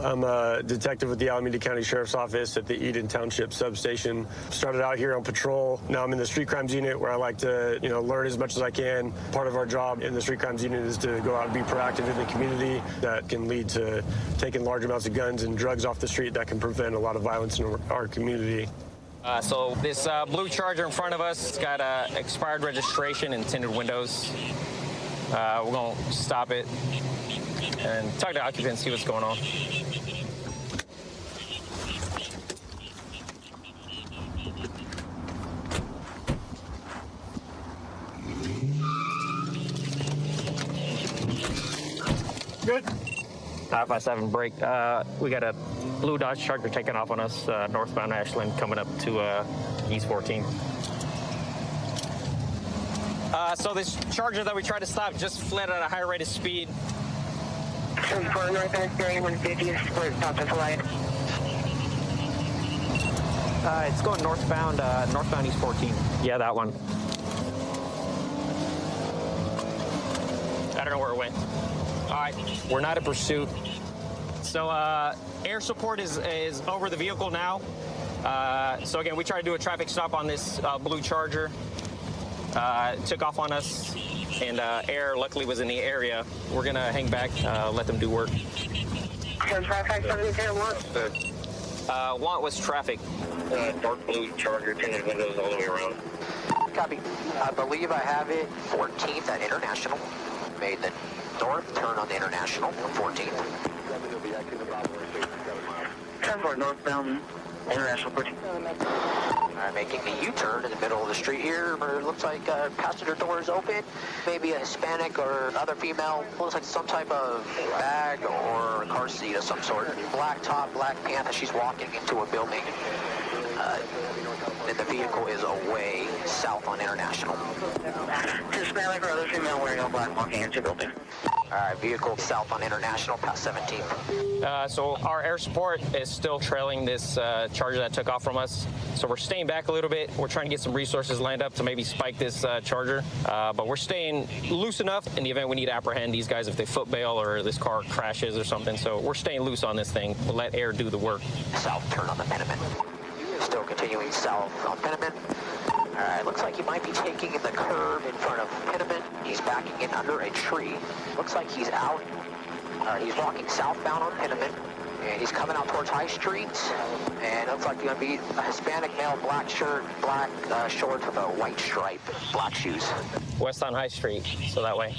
I'm a detective with the Alameda County Sheriff's Office at the Eden Township substation. Started out here on patrol. Now I'm in the street crimes unit, where I like to, learn as much as I can. Part of our job in the street crimes unit is to go out and be proactive in the community. That can lead to taking large amounts of guns and drugs off the street that can prevent a lot of violence in our community. So this blue Charger in front of us, it's got expired registration and tinted windows. We're going to stop it and talk to occupants, see what's going on. Good. 557 break. We got a blue Dodge Charger taking off on us, northbound Ashland, coming up to East 14. So this Charger that we tried to stop just fled at a high rate of speed. For northbound steering 150, stop the flight. It's going northbound East 14. Yeah, that one. I don't know where it went. All right, we're not in pursuit. So air support is over the vehicle now. So again, we tried to do a traffic stop on this blue Charger. It took off on us, and air luckily was in the area. We're gonna hang back, let them do work. Want Want was traffic. dark blue Charger, tinted windows all the way around. Copy. I believe I have it 14th at International. Made the north turn on the International on 14th. Transport northbound, International 14. Making a U-turn in the middle of the street here, where it looks like passenger door is open. Maybe a Hispanic or other female. Looks like some type of bag or a car seat of some sort. Black top, black pants as she's walking into a building. And the vehicle is away south on International. Hispanic or other female wearing all black walking into building. All right, vehicle south on International past 17th. So our air support is still trailing this Charger that took off from us. So we're staying back a little bit. We're trying to get some resources lined up to maybe spike this Charger. But we're staying loose enough in the event we need to apprehend these guys if they foot bail or this car crashes or something. So we're staying loose on this thing. We'll let air do the work. South turn on the Penniman. Still continuing south on Penniman. All right, looks like he might be taking the curve in front of Penniman. He's backing in under a tree. Looks like he's out. He's walking southbound on Penniman. And he's coming out towards High Street. And it looks like he's going to be a Hispanic male, black shirt, black shorts with a white stripe, black shoes. West on High Street, so that way.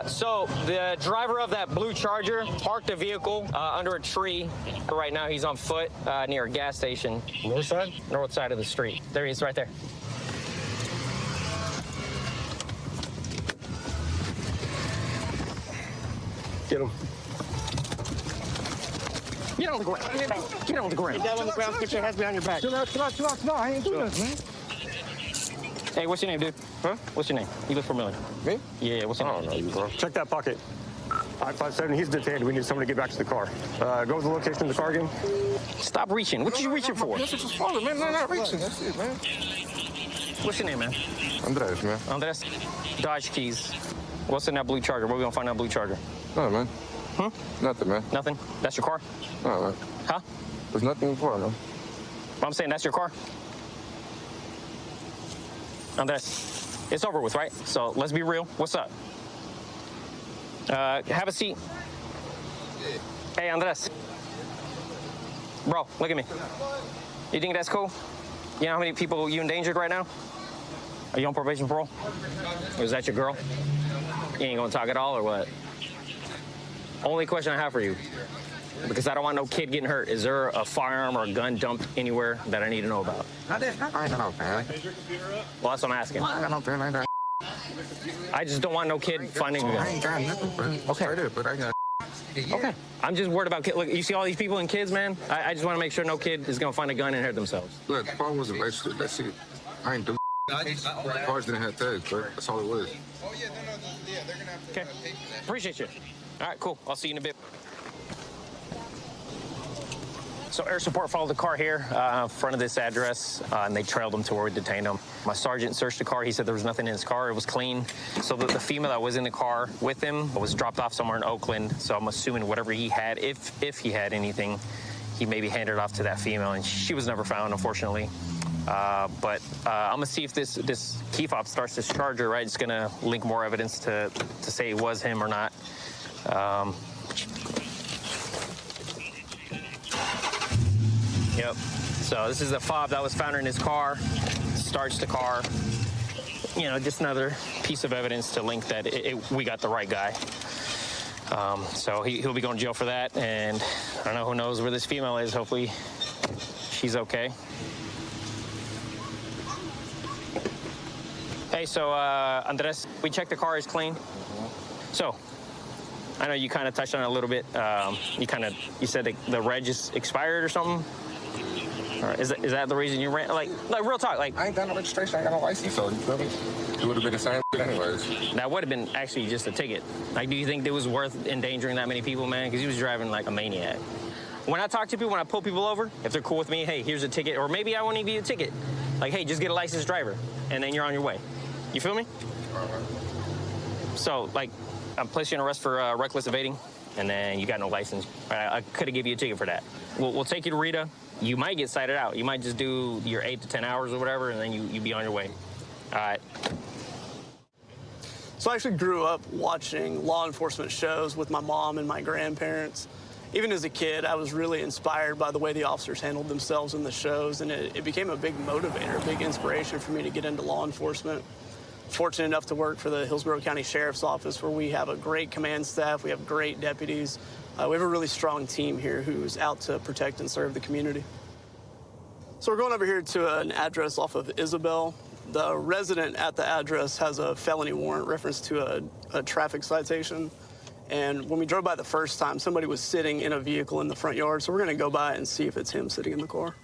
So the driver of that blue Charger parked the vehicle under a tree. Right now he's on foot near a gas station. North side? North side of the street. There he is, right there. Get him. Get on the ground. Get on the ground. Get down on the ground, put your hands behind your back. Chill out, chill out, chill out. No, I ain't doing this, man. Hey, what's your name, dude? Huh? What's your name? You look familiar. Me? Yeah, what's your name? I don't know you, bro. Check that pocket. I-57, he's detained. We need someone to get back to the car. Go to the location of the car again. Stop reaching. What you reaching for? This is just falling, man. No, not reaching. That's it, man. What's your name, man? Andres, man. Andres? Dodge keys. What's in that blue Charger? Where we gonna find that blue Charger? No, man. Huh? Nothing, man. Nothing? That's your car? No, man. Huh? There's nothing for it, man. I'm saying that's your car? Andres, it's over with, right? So let's be real. What's up? Have a seat. Hey, Andres. Bro, look at me. You think that's cool? You know how many people you endangered right now? Are you on probation parole? Or is that your girl? You ain't gonna talk at all or what? Only question I have for you, because I don't want no kid getting hurt. Is there a firearm or a gun dumped anywhere that I need to know about? I ain't got no pen. Well, that's what I'm asking. I ain't got no pen like that. I just don't want no kid finding a gun. I ain't got nothing, bro. Okay. Straight up, but I got. Okay. I'm just worried about kids. Look, you see all these people and kids, man? I just want to make sure no kid is going to find a gun and hurt themselves. Look, the car wasn't registered. That's it. I ain't doing. Cars didn't have tags, bro. That's all it was. Okay. Appreciate you. All right, cool. I'll see you in a bit. So air support followed the car here, in front of this address, and they trailed him to where we detained him. My sergeant searched the car. He said there was nothing in his car. It was clean. So the female that was in the car with him was dropped off somewhere in Oakland. So I'm assuming whatever he had, if he had anything, he maybe handed it off to that female, and she was never found, unfortunately. But I'm gonna see if this key fob starts this Charger, right? It's gonna link more evidence to say it was him or not. Yep. So this is the fob that was found in his car. Starts the car. You know, just another piece of evidence to link that we got the right guy. So he'll be going to jail for that. And I don't know, who knows where this female is. Hopefully she's okay. Hey, so Andres, we checked the car is clean. So I know you kind of touched on it a little bit. You said the reg is expired or something. Or is that the reason you ran? Like real talk. Like I ain't got no registration. I ain't got no license, so you feel me? It would have been the same anyways. That would have been actually just a ticket. Like, do you think it was worth endangering that many people, man? Because he was driving like a maniac. When I talk to people, when I pull people over, if they're cool with me, hey, here's a ticket, or maybe I won't even give you a ticket. Like, hey, just get a licensed driver, and then you're on your way. You feel me? So, like, I'm placing you in arrest for reckless evading, and then you got no license. I could have given you a ticket for that. We'll take you to Rita. You might get cited out. You might just do your 8 to 10 hours or whatever, and then you be on your way. All right. So I actually grew up watching law enforcement shows with my mom and my grandparents. even as a kid, I was really inspired by the way the officers handled themselves in the shows, and it became a big motivator, a big inspiration for me to get into law enforcement. Fortunate enough to work for the Hillsborough County Sheriff's Office, where we have a great command staff, we have great deputies. We have a really strong team here who's out to protect and serve the community. So we're going over here to an address off of Isabel. The resident at the address has a felony warrant reference to a traffic citation. And when we drove by the first time, somebody was sitting in a vehicle in the front yard. So we're going to go by and see if it's him sitting in the car.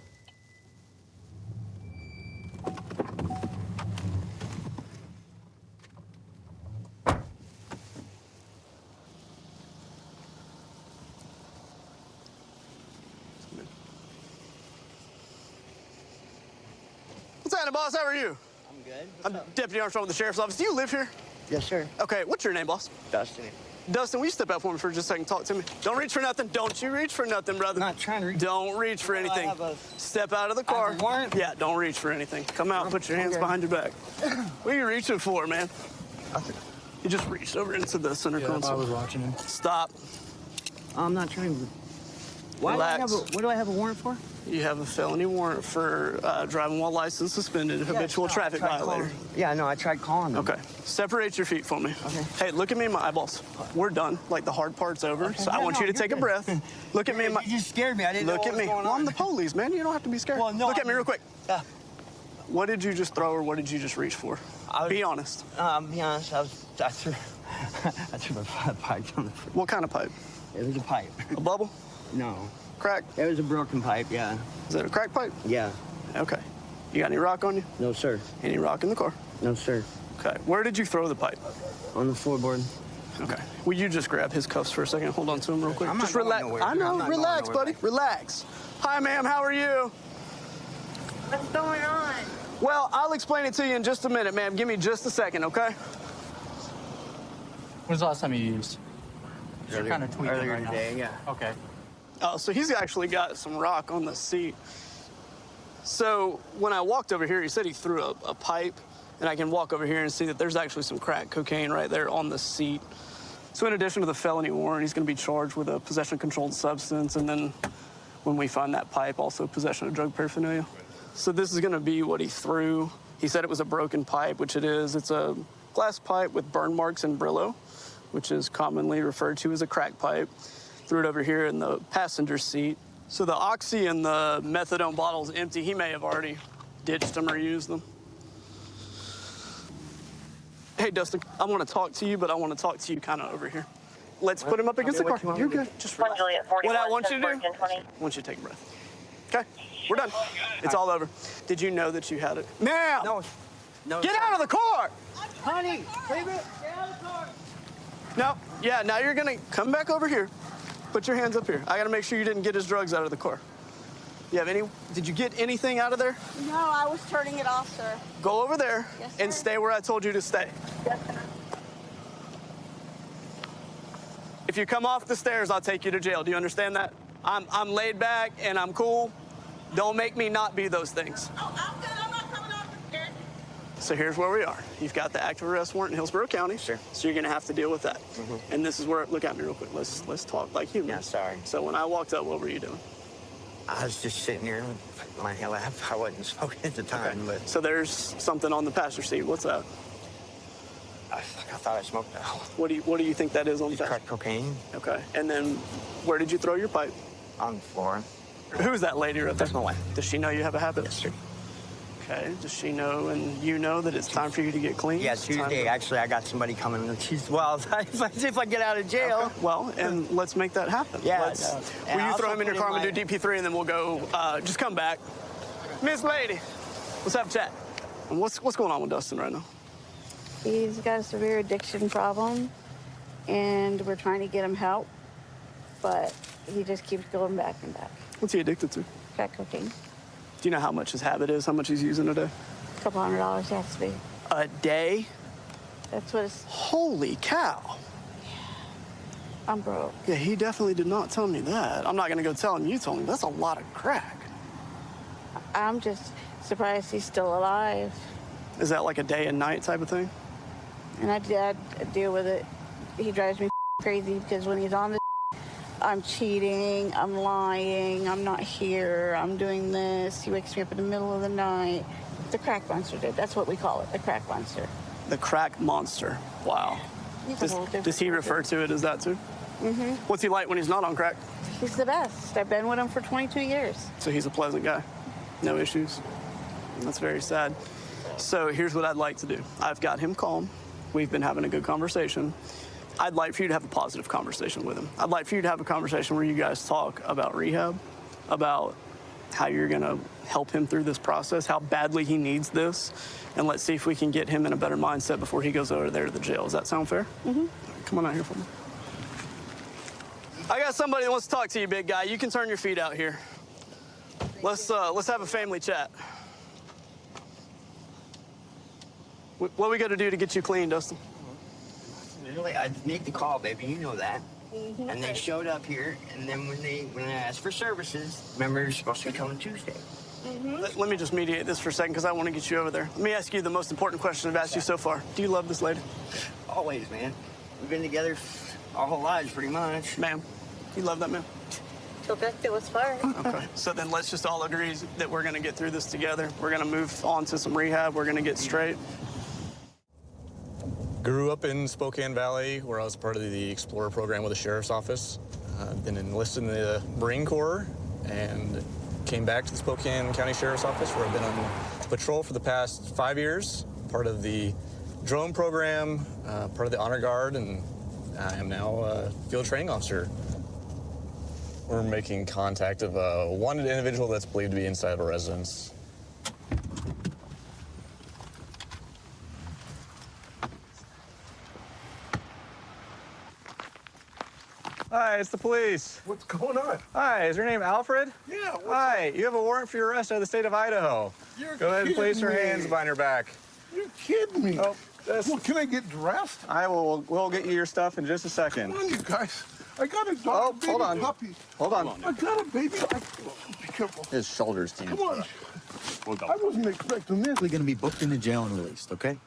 What's happening, boss? How are you? I'm good. I'm Deputy Armstrong with the Sheriff's Office. Do you live here? Yes, sir. Okay, what's your name, boss? Dustin. Dustin, will you step out for me for just a second? Talk to me. Don't reach for nothing. Don't you reach for nothing, brother. I'm not trying to reach. Don't reach for anything. Step out of the car. I have a warrant? Yeah, don't reach for anything. Come out, put your hands behind your back. What are you reaching for, man? You just reached over into the center console. I was watching him. Stop. I'm not trying to. What do I have a warrant for? You have a felony warrant for driving while license suspended, habitual traffic violator. Yeah, no, I tried calling them. Okay. Separate your feet for me. Okay. Hey, look at me in my eyeballs. We're done. Like, the hard part's over. Okay. So I want you to take a breath. Look at me in my... You just scared me. I didn't know what was going on. Well, I'm the police, man. You don't have to be scared. Well, no, look at me real quick. Yeah. What did you just throw or what did you just reach for? Be honest. Be honest. I threw the pipe on the floor. What kind of pipe? It was a pipe. A bubble? No. Crack? It was a broken pipe, yeah. Is it a crack pipe? Yeah. Okay. You got any rock on you? No, sir. Any rock in the car? No, sir. Okay. Where did you throw the pipe? On the floorboard. Okay. Will you just grab his cuffs for a second? Hold on to him real quick. I'm not Just going relax. nowhere. I know. I'm not Relax, going nowhere, buddy. Relax. Hi, ma'am. How are you? What's going on? Well, I'll explain it to you in just a minute, ma'am. Give me just a second, okay? When's the last time you used? You're kind of tweaking earlier right today, now. yeah. Okay. Oh, so he's actually got some rock on the seat. So when I walked over here, he said he threw a pipe, and I can walk over here and see that there's actually some crack cocaine right there on the seat. So in addition to the felony warrant, he's going to be charged with a possession of controlled substance, and then when we find that pipe, also possession of drug paraphernalia. So this is going to be what he threw. He said it was a broken pipe, which it is. It's a glass pipe with burn marks and Brillo, which is commonly referred to as a crack pipe. Threw it over here in the passenger seat. So the oxy and the methadone bottle's empty. He may have already ditched them or used them. Hey, Dustin, I want to talk to you, but I want to talk to you kind of over here. Let's put him up against the car. You're good. Just relax. What I want you to do, I want you to take a breath. Okay? We're done. It's all over. Did you know that you had it? Now! No. Get out of the car! Honey, leave it. Get out of the car. No. Yeah, now you're going to come back over here. Put your hands up here. I got to make sure you didn't get his drugs out of the car. Did you get anything out of there? No, I was turning it off, sir. Go over there Yes, and sir. stay where I told you to stay. Yes, sir. If you come off the stairs, I'll take you to jail. Do you understand that? I'm laid back and I'm cool. Don't make me not be those things. Oh, I'm good. I'm not coming off the stairs. So here's where we are. You've got the active arrest warrant in Hillsborough County. Sure. So you're going to have to deal with that. And this is where, look at me real quick. Let's talk like humans. Yeah, sorry. So when I walked up, what were you doing? I was just sitting here with my lap. I wasn't smoking at the time, but So there's something on the passenger seat. What's that? I thought I smoked that. What do you think that is on the passenger? Crack cocaine Okay. And then where did you throw your pipe? on the floor. Who's that lady right there? That's my wife. Does she know you have a habit? Yes, sir. Okay. Does she know and you know that it's time for you to get clean? Yeah, It's time Tuesday, to- actually, I got somebody coming. Well, if I get out of jail. Okay. Well, and let's make that happen. Yeah, Let's, no. will And you I throw also him in your put car in and do DP3 and then we'll go, just come back. Miss Lady, let's have a chat. And what's going on with Dustin right now? He's got a severe addiction problem, and we're trying to get him help, but he just keeps going back and back. What's he addicted to? Crack cocaine. Do you know how much his habit is? How much he's using a day? $200 has to be. A day? That's what it's. Holy cow. I'm broke. Yeah, he definitely did not tell me that. I'm not going to go tell him you told me. That's a lot of crack. I'm just surprised he's still alive. Is that like a day and night type of thing? And I deal with it. He drives me crazy because when he's on the I'm cheating, I'm lying, I'm not here, I'm doing this. He wakes me up in the middle of the night. The crack monster did. That's what we call it, the crack monster. The crack monster. Wow. Does he refer to it as that too? Mm-hmm. What's he like when he's not on crack? He's the best. I've been with him for 22 years. So he's a pleasant guy. No issues. That's very sad. So here's what I'd like to do. I've got him calm. We've been having a good conversation. I'd like for you to have a positive conversation with him. I'd like for you to have a conversation where you guys talk about rehab, about how you're gonna help him through this process, how badly he needs this, and let's see if we can get him in a better mindset before he goes over there to the jail. Does that sound fair? Mm-hmm. Come on out here for me. I got somebody that wants to talk to you, big guy. You can turn your feet out here. Let's have a family chat. What we got to do to get you clean, Dustin? Literally, I make the call, baby. You know that. Mm-hmm. And they showed up here, and then when I asked for services, remember you're supposed to be coming Tuesday. Mm-hmm. Let me just mediate this for a second, because I want to get you over there. Let me ask you the most important question I've asked you so far. Do you love this lady? Always, man. We've been together our whole lives, pretty much. Ma'am, you love that man? Till death do us part. Okay, so then let's just all agree that we're going to get through this together. We're going to move on to some rehab. We're going to get straight. Grew up in Spokane Valley, where I was part of the Explorer program with the Sheriff's Office. Been enlisted in the Marine Corps and came back to the Spokane County Sheriff's Office, where I've been on patrol for the past 5 years, part of the drone program, part of the Honor Guard, and I am now a field training officer. We're making contact of a wanted individual that's believed to be inside of a residence. Hi, it's the police. What's going on? Hi, is your name Alfred? Yeah. Hi, you have a warrant for your arrest out of the state of Idaho. Go ahead and place your hands behind your back. You're kidding me. Oh, well, can I get dressed? We'll get you your stuff in just a second. Come on, you guys. I got a dog, baby hold on. puppy. Hold on. I got a baby. Be careful. His shoulders team. Come on. I wasn't expecting this. We're going to be booked into jail and released, okay?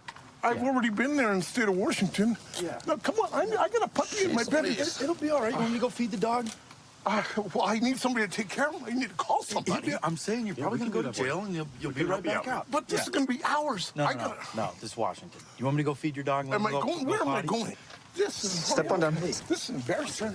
I've already been there in the state of Washington. Yeah. No, come on. I got a puppy in my bed. It'll be all right. You want me to go feed the dog? Well, I need somebody to take care of him. I need to call somebody. I'm saying you're probably going to go to jail and you'll be right back out. But this is going to be hours. No, this is Washington. You want me to go feed your dog? And am I going? Where am I going? This is Step on down. This is embarrassing.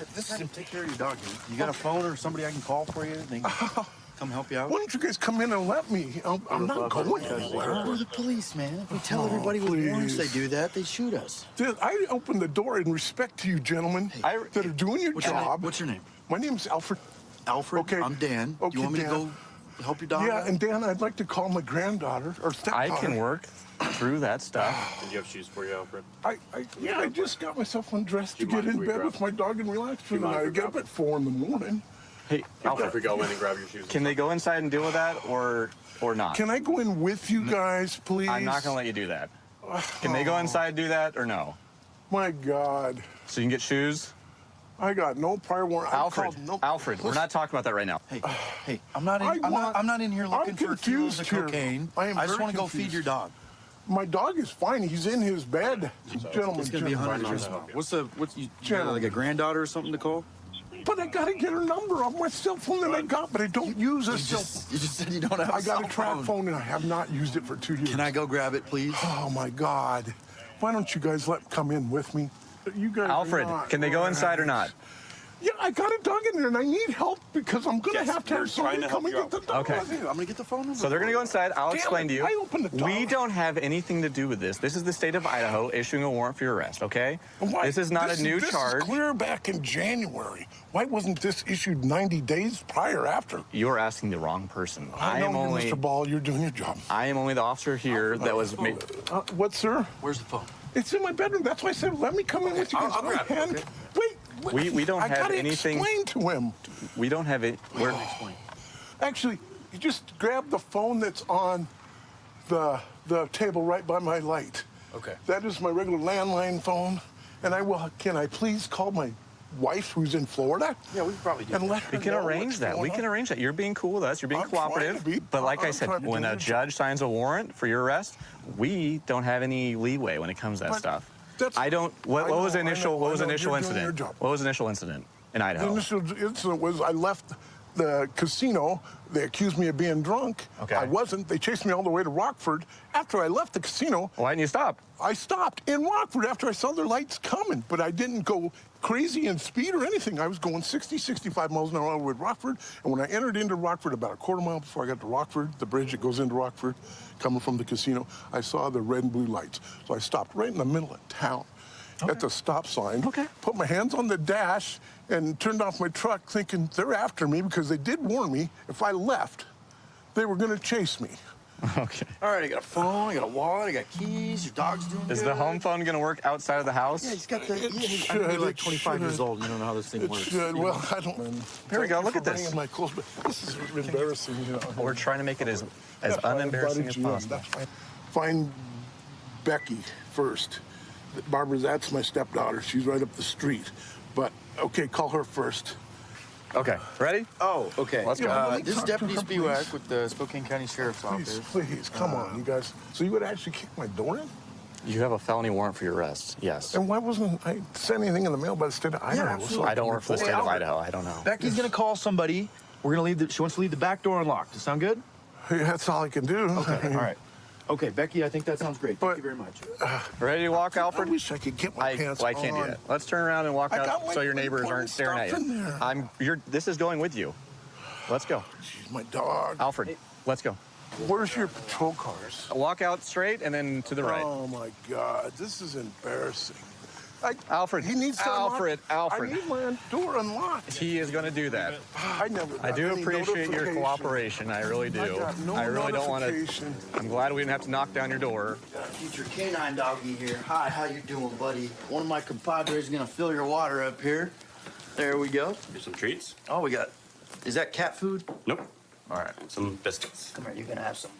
Take care of your dog. You got a phone or somebody I can call for you? They can come help you out? Why don't you guys come in and let me? I'm not going anywhere. We're the police, man. If we tell everybody with warrants they do that, they shoot us. Dude, I opened the door in respect to you gentlemen that are doing your job. What's your name? My name's Alfred. Alfred? Okay. I'm Dan. Okay, you want me Dan. to go help your dog Yeah, out? and Dan, I'd like to call my granddaughter or stepdaughter. I can work through that stuff. Did you have shoes for you, Alfred? I just got myself undressed to get in bed with my dog and relax for the night. I get up at 4 in the morning. Hey, Alfred, if we go in and grab your shoes. Can they go inside and deal with that or not? Can I go in with you guys, please? I'm not going to let you do that. Can they go inside and do that or no? My God. So you can get shoes? I got no prior warrant. Alfred, we're not talking about that right now. Hey, I'm not in here looking for kilos of cocaine. I just want to go feed your dog. My dog is fine. He's in his bed, gentlemen. It's going to be 100 years. What's you got like a granddaughter or something to call? But I gotta get her number off my cell phone that I got, but I don't use a cell phone. You just said you don't have a I got cell a trap phone. phone and I have not used it for 2 years. Can I go grab it, please? Oh my God. Why don't you guys come in with me? You guys Alfred, can they go inside or not? Yeah, I got a dog in there and I need help because I'm gonna have to have somebody come and get the dog. Okay. I'm gonna get the phone number. So they're going to go inside. I'll Damn explain it, to you. I opened the dog. We don't have anything to do with this. This is the state of Idaho issuing a warrant for your arrest, okay? This is not a new charge. This is clear back in January. Why wasn't this issued 90 days prior after? You're asking the wrong person. I know Mr. Ball, you're doing your job. I am only the officer here that was made. What, sir? Where's the phone? It's in my bedroom. That's why I said, let me come in with you guys. I'll grab it, okay? Wait. We don't I have gotta anything. Explain to him. We don't have it. Actually, you just grab the phone that's on the table right by my light. Okay. That is my regular landline phone. And can I please call my wife who's in Florida? Yeah, we can probably do and that. let her We can know arrange what's that. going We can on. arrange that. You're being cool with us. You're being I'm trying cooperative. to be. But like I I'm said, trying to when do a your judge signs a warrant for your arrest, we don't have any leeway when it comes to that But stuff. that's- I don't. What was the I initial? know, What was the I know, initial you're doing incident? your job. What was the initial incident? in Idaho? The initial incident was I left the casino. They accused me of being drunk. Okay. I wasn't. They chased me all the way to Rockford. After I left the casino... Why didn't you stop? I stopped in Rockford after I saw their lights coming, but I didn't go crazy and speed or anything. I was going 60, 65 miles an hour with Rockford, and when I entered into Rockford, about a quarter mile before I got to Rockford, the bridge that goes into Rockford, coming from the casino, I saw the red and blue lights. So I stopped right in the middle of town. At the stop sign, put my hands on the dash and turned off my truck thinking they're after me because they did warn me if I left, they were going to chase me. Okay. All right, I got a phone, I got a wallet, I got keys, your dog's doing Is good. the home phone going to work outside of the house? Yeah, he's got the... should, you're like it 25 years should. old, you don't know how this thing It works. should. Well, I don't... Here we go, Thank look you at for this. bringing my clothes, but this is embarrassing. You know. We're trying to make it as That's why I unembarrassing invited as you in. possible. That's fine. Find Becky first. Barbara, that's my stepdaughter. She's right up the street. But, okay, call her first. Okay, ready? Oh, okay. Let's go. This is Deputy Spiewak with the Spokane County Sheriff's Office. Please, come on, you guys. So you would actually kick my door in? You have a felony warrant for your arrest, yes. And why wasn't I sent anything in the mail by the state of Idaho? absolutely. I don't work for the state of Idaho. I don't know. Becky's gonna call somebody. We're gonna leave. She wants to leave the back door unlocked. Does that sound good? Hey, that's all I can do. Okay. All right. Okay, Becky. I think that sounds great. Thank you very much. Ready to walk, Alfred? I wish I could get my pants on. I can't do that. Let's turn around and walk I got out my so your neighbors aren't staring at stuff in you. there. This is going with you. Let's go. She's my dog. Alfred, let's go. Where's your patrol cars? Walk out straight and then to the right. Oh my God, this is embarrassing. Alfred, He needs to Alfred, unlock. Alfred. I need my door unlocked. He is going to do that. I never. I got do any appreciate your notification. cooperation. I really do. I got no I really don't want to. notification. I'm glad we didn't have to knock down your door. Got a future canine doggy here. Hi, how you doing, buddy? One of my compadres is gonna fill your water up here. There we go. Here's some treats. Oh, we got. Is that cat food? Nope. All right. Some biscuits. Come here. You can have some.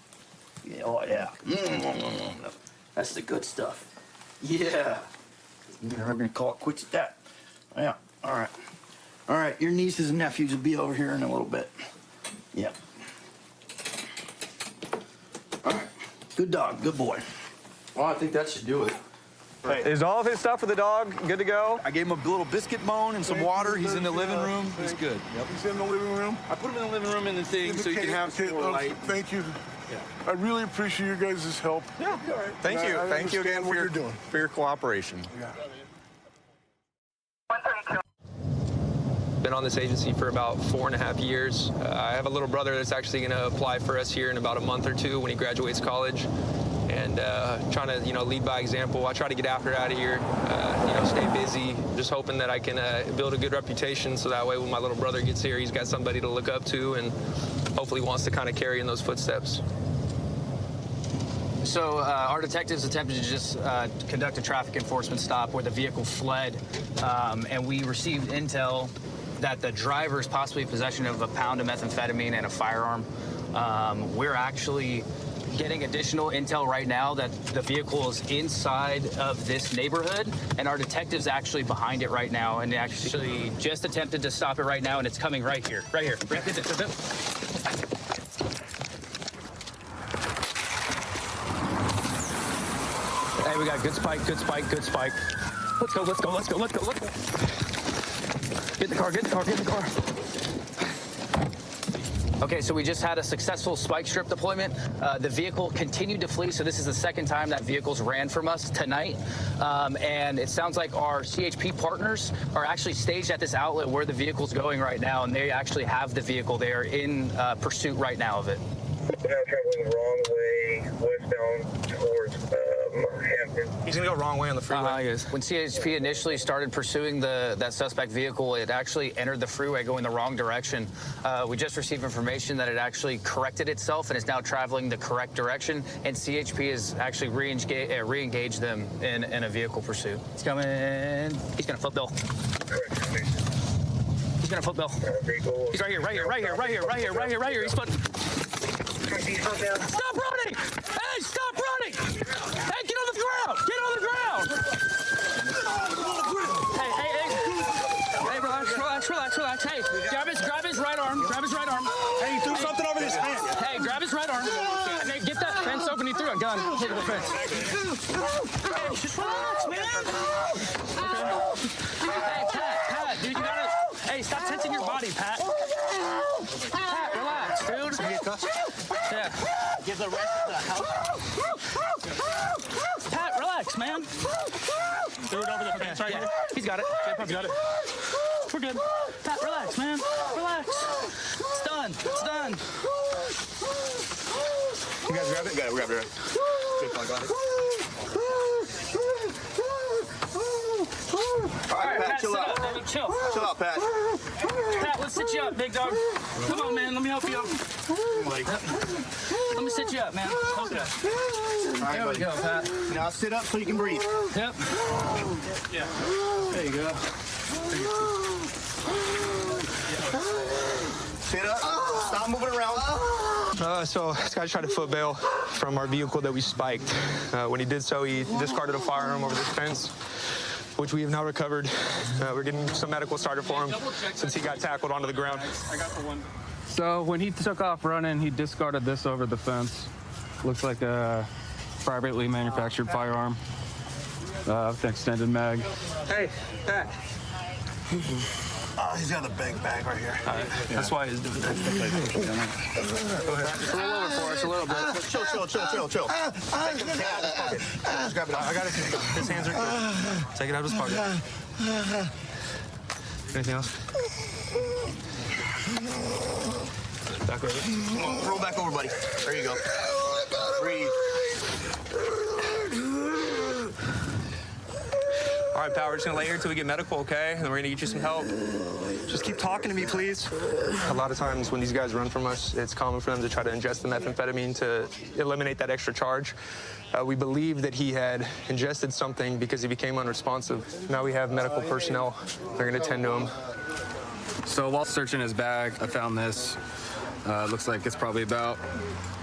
Yeah. Oh yeah. That's the good stuff. Yeah. We're gonna call it quits at that. Yeah. All right. All right. Your nieces and nephews will be over here in a little bit. Yep. All right. Good dog. Good boy. Well, I think that should do it. Is all of his stuff for the dog good to go? I gave him a little biscuit bone and some water. He's in the living room. He's good. Yep. He's in the living room. I put him in the living room in the thing so you can have some more light. Thank you. Yeah. I really appreciate your guys' help. Yeah. Thank you. I Thank you again understand for what your you're doing. for your cooperation. Yeah. Been on this agency for about 4.5 years. I have a little brother that's actually going to apply for us here in about a month or two when he graduates college. And trying to, lead by example. I try to get after it out of here, stay busy. Just hoping that I can build a good reputation so that way when my little brother gets here, he's got somebody to look up to and hopefully wants to kind of carry in those footsteps. So our detectives attempted to just conduct a traffic enforcement stop where the vehicle fled, and we received intel that the driver is possibly in possession of a pound of methamphetamine and a firearm. We're actually getting additional intel right now that the vehicle is inside of this neighborhood, and our detective's actually behind it right now, and actually just attempted to stop it right now, and it's coming right here, right here. Hey, we got good spike, good spike, good spike. Let's go, let's go, let's go, let's go, let's go. Get the car, get the car, get the car. Okay, so we just had a successful spike strip deployment. The vehicle continued to flee, so this is the second time that vehicle's ran from us tonight. And it sounds like our CHP partners are actually staged at this outlet where the vehicle's going right now, and they actually have the vehicle. They are in pursuit right now of it. We're now traveling the wrong way, westbound towards Hampton. He's gonna go wrong way on the freeway. When CHP initially started pursuing that suspect vehicle, it actually entered the freeway going the wrong direction. We just received information that it actually corrected itself and is now traveling the correct direction, and CHP has actually re-engaged them in a vehicle pursuit. He's coming. He's gonna flip Bill. He's gonna flip Bill. He's right here, right here, right here, right here, right here, right here, right here. He's flipping. Stop running! Hey, stop running! Hey, get on the ground! Get on the ground! Hey, relax. Hey, grab his right arm. Grab his right arm. Hey, he threw something over his hand. Hey, grab his right arm. Hey, get that fence open. He threw a gun. Look at the fence. Hey, just relax, man. Okay. Hey, Pat, dude, you gotta. Hey, stop tensing your body, Pat. Pat, relax, dude. Yeah. Give the rest of the house. Pat, relax, man. Throw it over the fence right here. He's got it. He's got it. We're good. Pat, relax, man. Relax. It's done. It's done. You guys grab it? Got it. We grab it. Got it. All right, Pat, chill out. Baby, chill. Chill out, Pat. Pat, let's sit you up, big dog. Come on, man. Let me help you up. Let me sit you up, man. Okay. All right, there we go, Pat. Now sit up so you can breathe. Yep. Yeah. There you go. Sit up. Stop moving around. So this guy tried to foot bail from our vehicle that we spiked. When he did so, he discarded a firearm over this fence, which we have now recovered. We're getting some medical started for him since he got tackled onto the ground. I got the one. So when he took off running, he discarded this over the fence. Looks like a privately manufactured firearm with an extended mag. Hey, Pat. He's got a big bag right here. All right. That's why he's doing that. Go ahead. Roll over for us a little bit. Chill. Just grab it. I got it. His hands are good. Take it out of his pocket. Anything else? Back over. Come on, roll back over, buddy. There you go. Breathe. All right, pal, we're just gonna lay here until we get medical, okay? And then we're gonna get you some help. Just keep talking to me, please. A lot of times when these guys run from us, it's common for them to try to ingest the methamphetamine to eliminate that extra charge. We believe that he had ingested something because he became unresponsive. Now we have medical personnel. They're gonna tend to him. So while searching his bag, I found this. Looks like it's probably about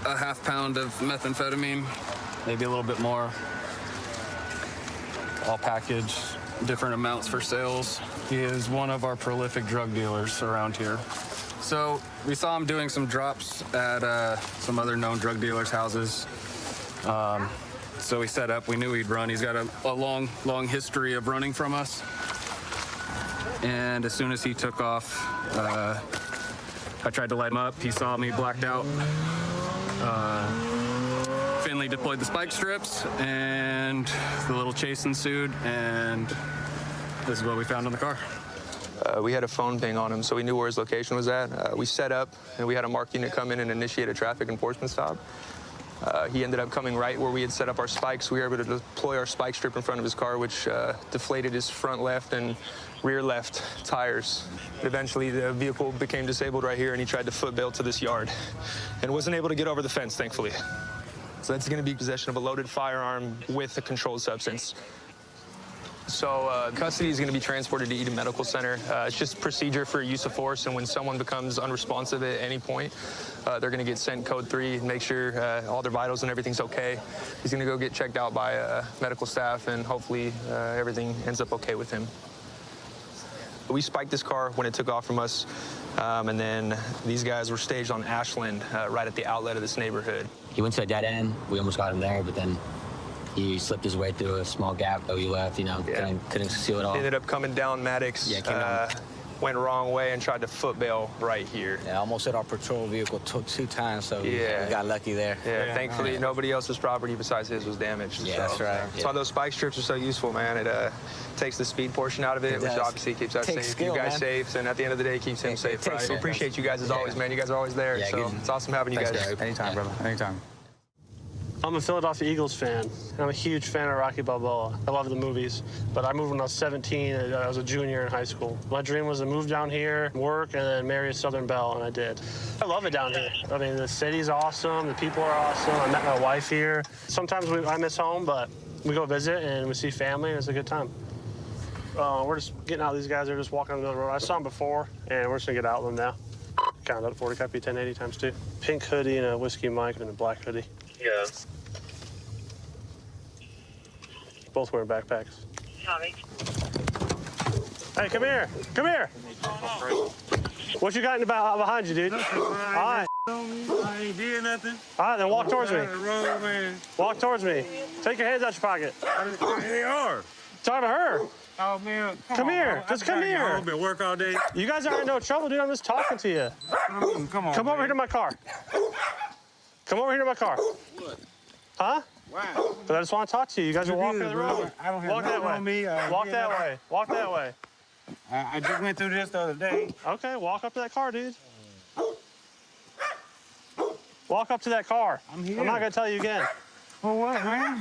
a half pound of methamphetamine, maybe a little bit more. All packaged, different amounts for sales. He is one of our prolific drug dealers around here. So we saw him doing some drops at some other known drug dealers' houses. So we set up, we knew he'd run. He's got a long history of running from us. And as soon as he took off, I tried to light him up. He saw me, blacked out. Finley deployed the spike strips, and the little chase ensued, and this is what we found in the car. We had a phone ping on him, so we knew where his location was at. We set up, and we had a marked unit come in and initiate a traffic enforcement stop. He ended up coming right where we had set up our spikes. We were able to deploy our spike strip in front of his car, which deflated his front left and rear left tires. Eventually, the vehicle became disabled right here, and he tried to foot bail to this yard and wasn't able to get over the fence, thankfully. So that's going to be possession of a loaded firearm with a controlled substance. So custody is going to be transported to Eden Medical Center. It's just procedure for use of force, and when someone becomes unresponsive at any point, they're going to get sent code 3 and make sure all their vitals and everything's okay. He's going to go get checked out by medical staff, and hopefully everything ends up okay with him. We spiked this car when it took off from us, and then these guys were staged on Ashland, right at the outlet of this neighborhood. He went to a dead end. We almost got him there, but then he slipped his way through a small gap that we left, couldn't seal it all. He ended up coming down Maddox, went wrong way and tried to foot bail right here. Yeah, almost hit our patrol vehicle 2 times, so we got lucky there. Yeah, thankfully nobody else's property besides his was damaged. Yeah, that's right. That's why those spike strips are so useful, man. It takes the speed portion out of it, which obviously keeps us safe, you guys safe, and at the end of the day, keeps him safe. Right? We appreciate you guys as always, man. You guys are always there, so it's awesome having you guys. Anytime, brother. Anytime. I'm a Philadelphia Eagles fan. I'm a huge fan of Rocky Balboa. I love the movies, but I moved when I was 17. I was a junior in high school. My dream was to move down here, work, and then marry a Southern belle, and I did. I love it down here. I mean, the city's awesome. The people are awesome. I met my wife here. Sometimes I miss home, but we go visit, and we see family, and it's a good time. We're just getting out. These guys are just walking on the road. I saw them before, and we're just going to get out with them now. Count up 40 copy 1080 times 2. Pink hoodie and a whiskey mic and a black hoodie. Yeah. Both wearing backpacks. Tommy. Hey, come here. Come here. What you got in the behind you, dude? All right. I ain't did nothing. All right, then walk towards me. Road, man. Walk towards me. Take your hands out your pocket. They are. Talk to her. Oh, man. Come here. bro. Just I'm come dragging you here. home, been work all day. You guys aren't in no trouble, dude. I'm just talking to you. Come on, Come over man. here to my car. Come over here to my car. What? Huh? Why? Because I just want to talk to you. You guys are walking the road. I don't have Walk that nothing way. on me. Walk that way. Walk that way. I just went through this the other day. Okay, walk up to that car, dude. Walk up to that car. I'm here. I'm not going to tell you again. For what, man?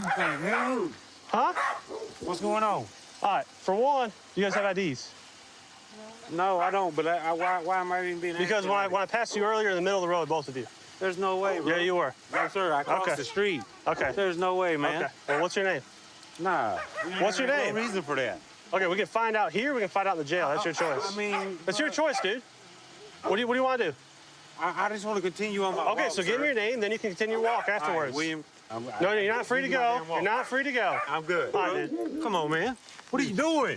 Huh? What's going on? All right, for one, you guys have IDs. No, I don't, but why am I even being Because asked when I passed you earlier in the middle of the road, both of you. There's no way, bro. Yeah, you were. No, sir, I crossed Okay. the street. Okay. There's no way, man. Okay. Well, what's your name? Nah. What's your There's name? No reason for that. Okay, we can find out here. We can find out in the jail. That's your choice. I mean, That's your choice, dude. What do you want to do? I just want to continue on my Okay, walk, so give me your name, then you can continue your walk All right, afterwards. William. No, you're not free to go. You're not free to go. I'm good. All right, dude. Come on, man. What are you doing?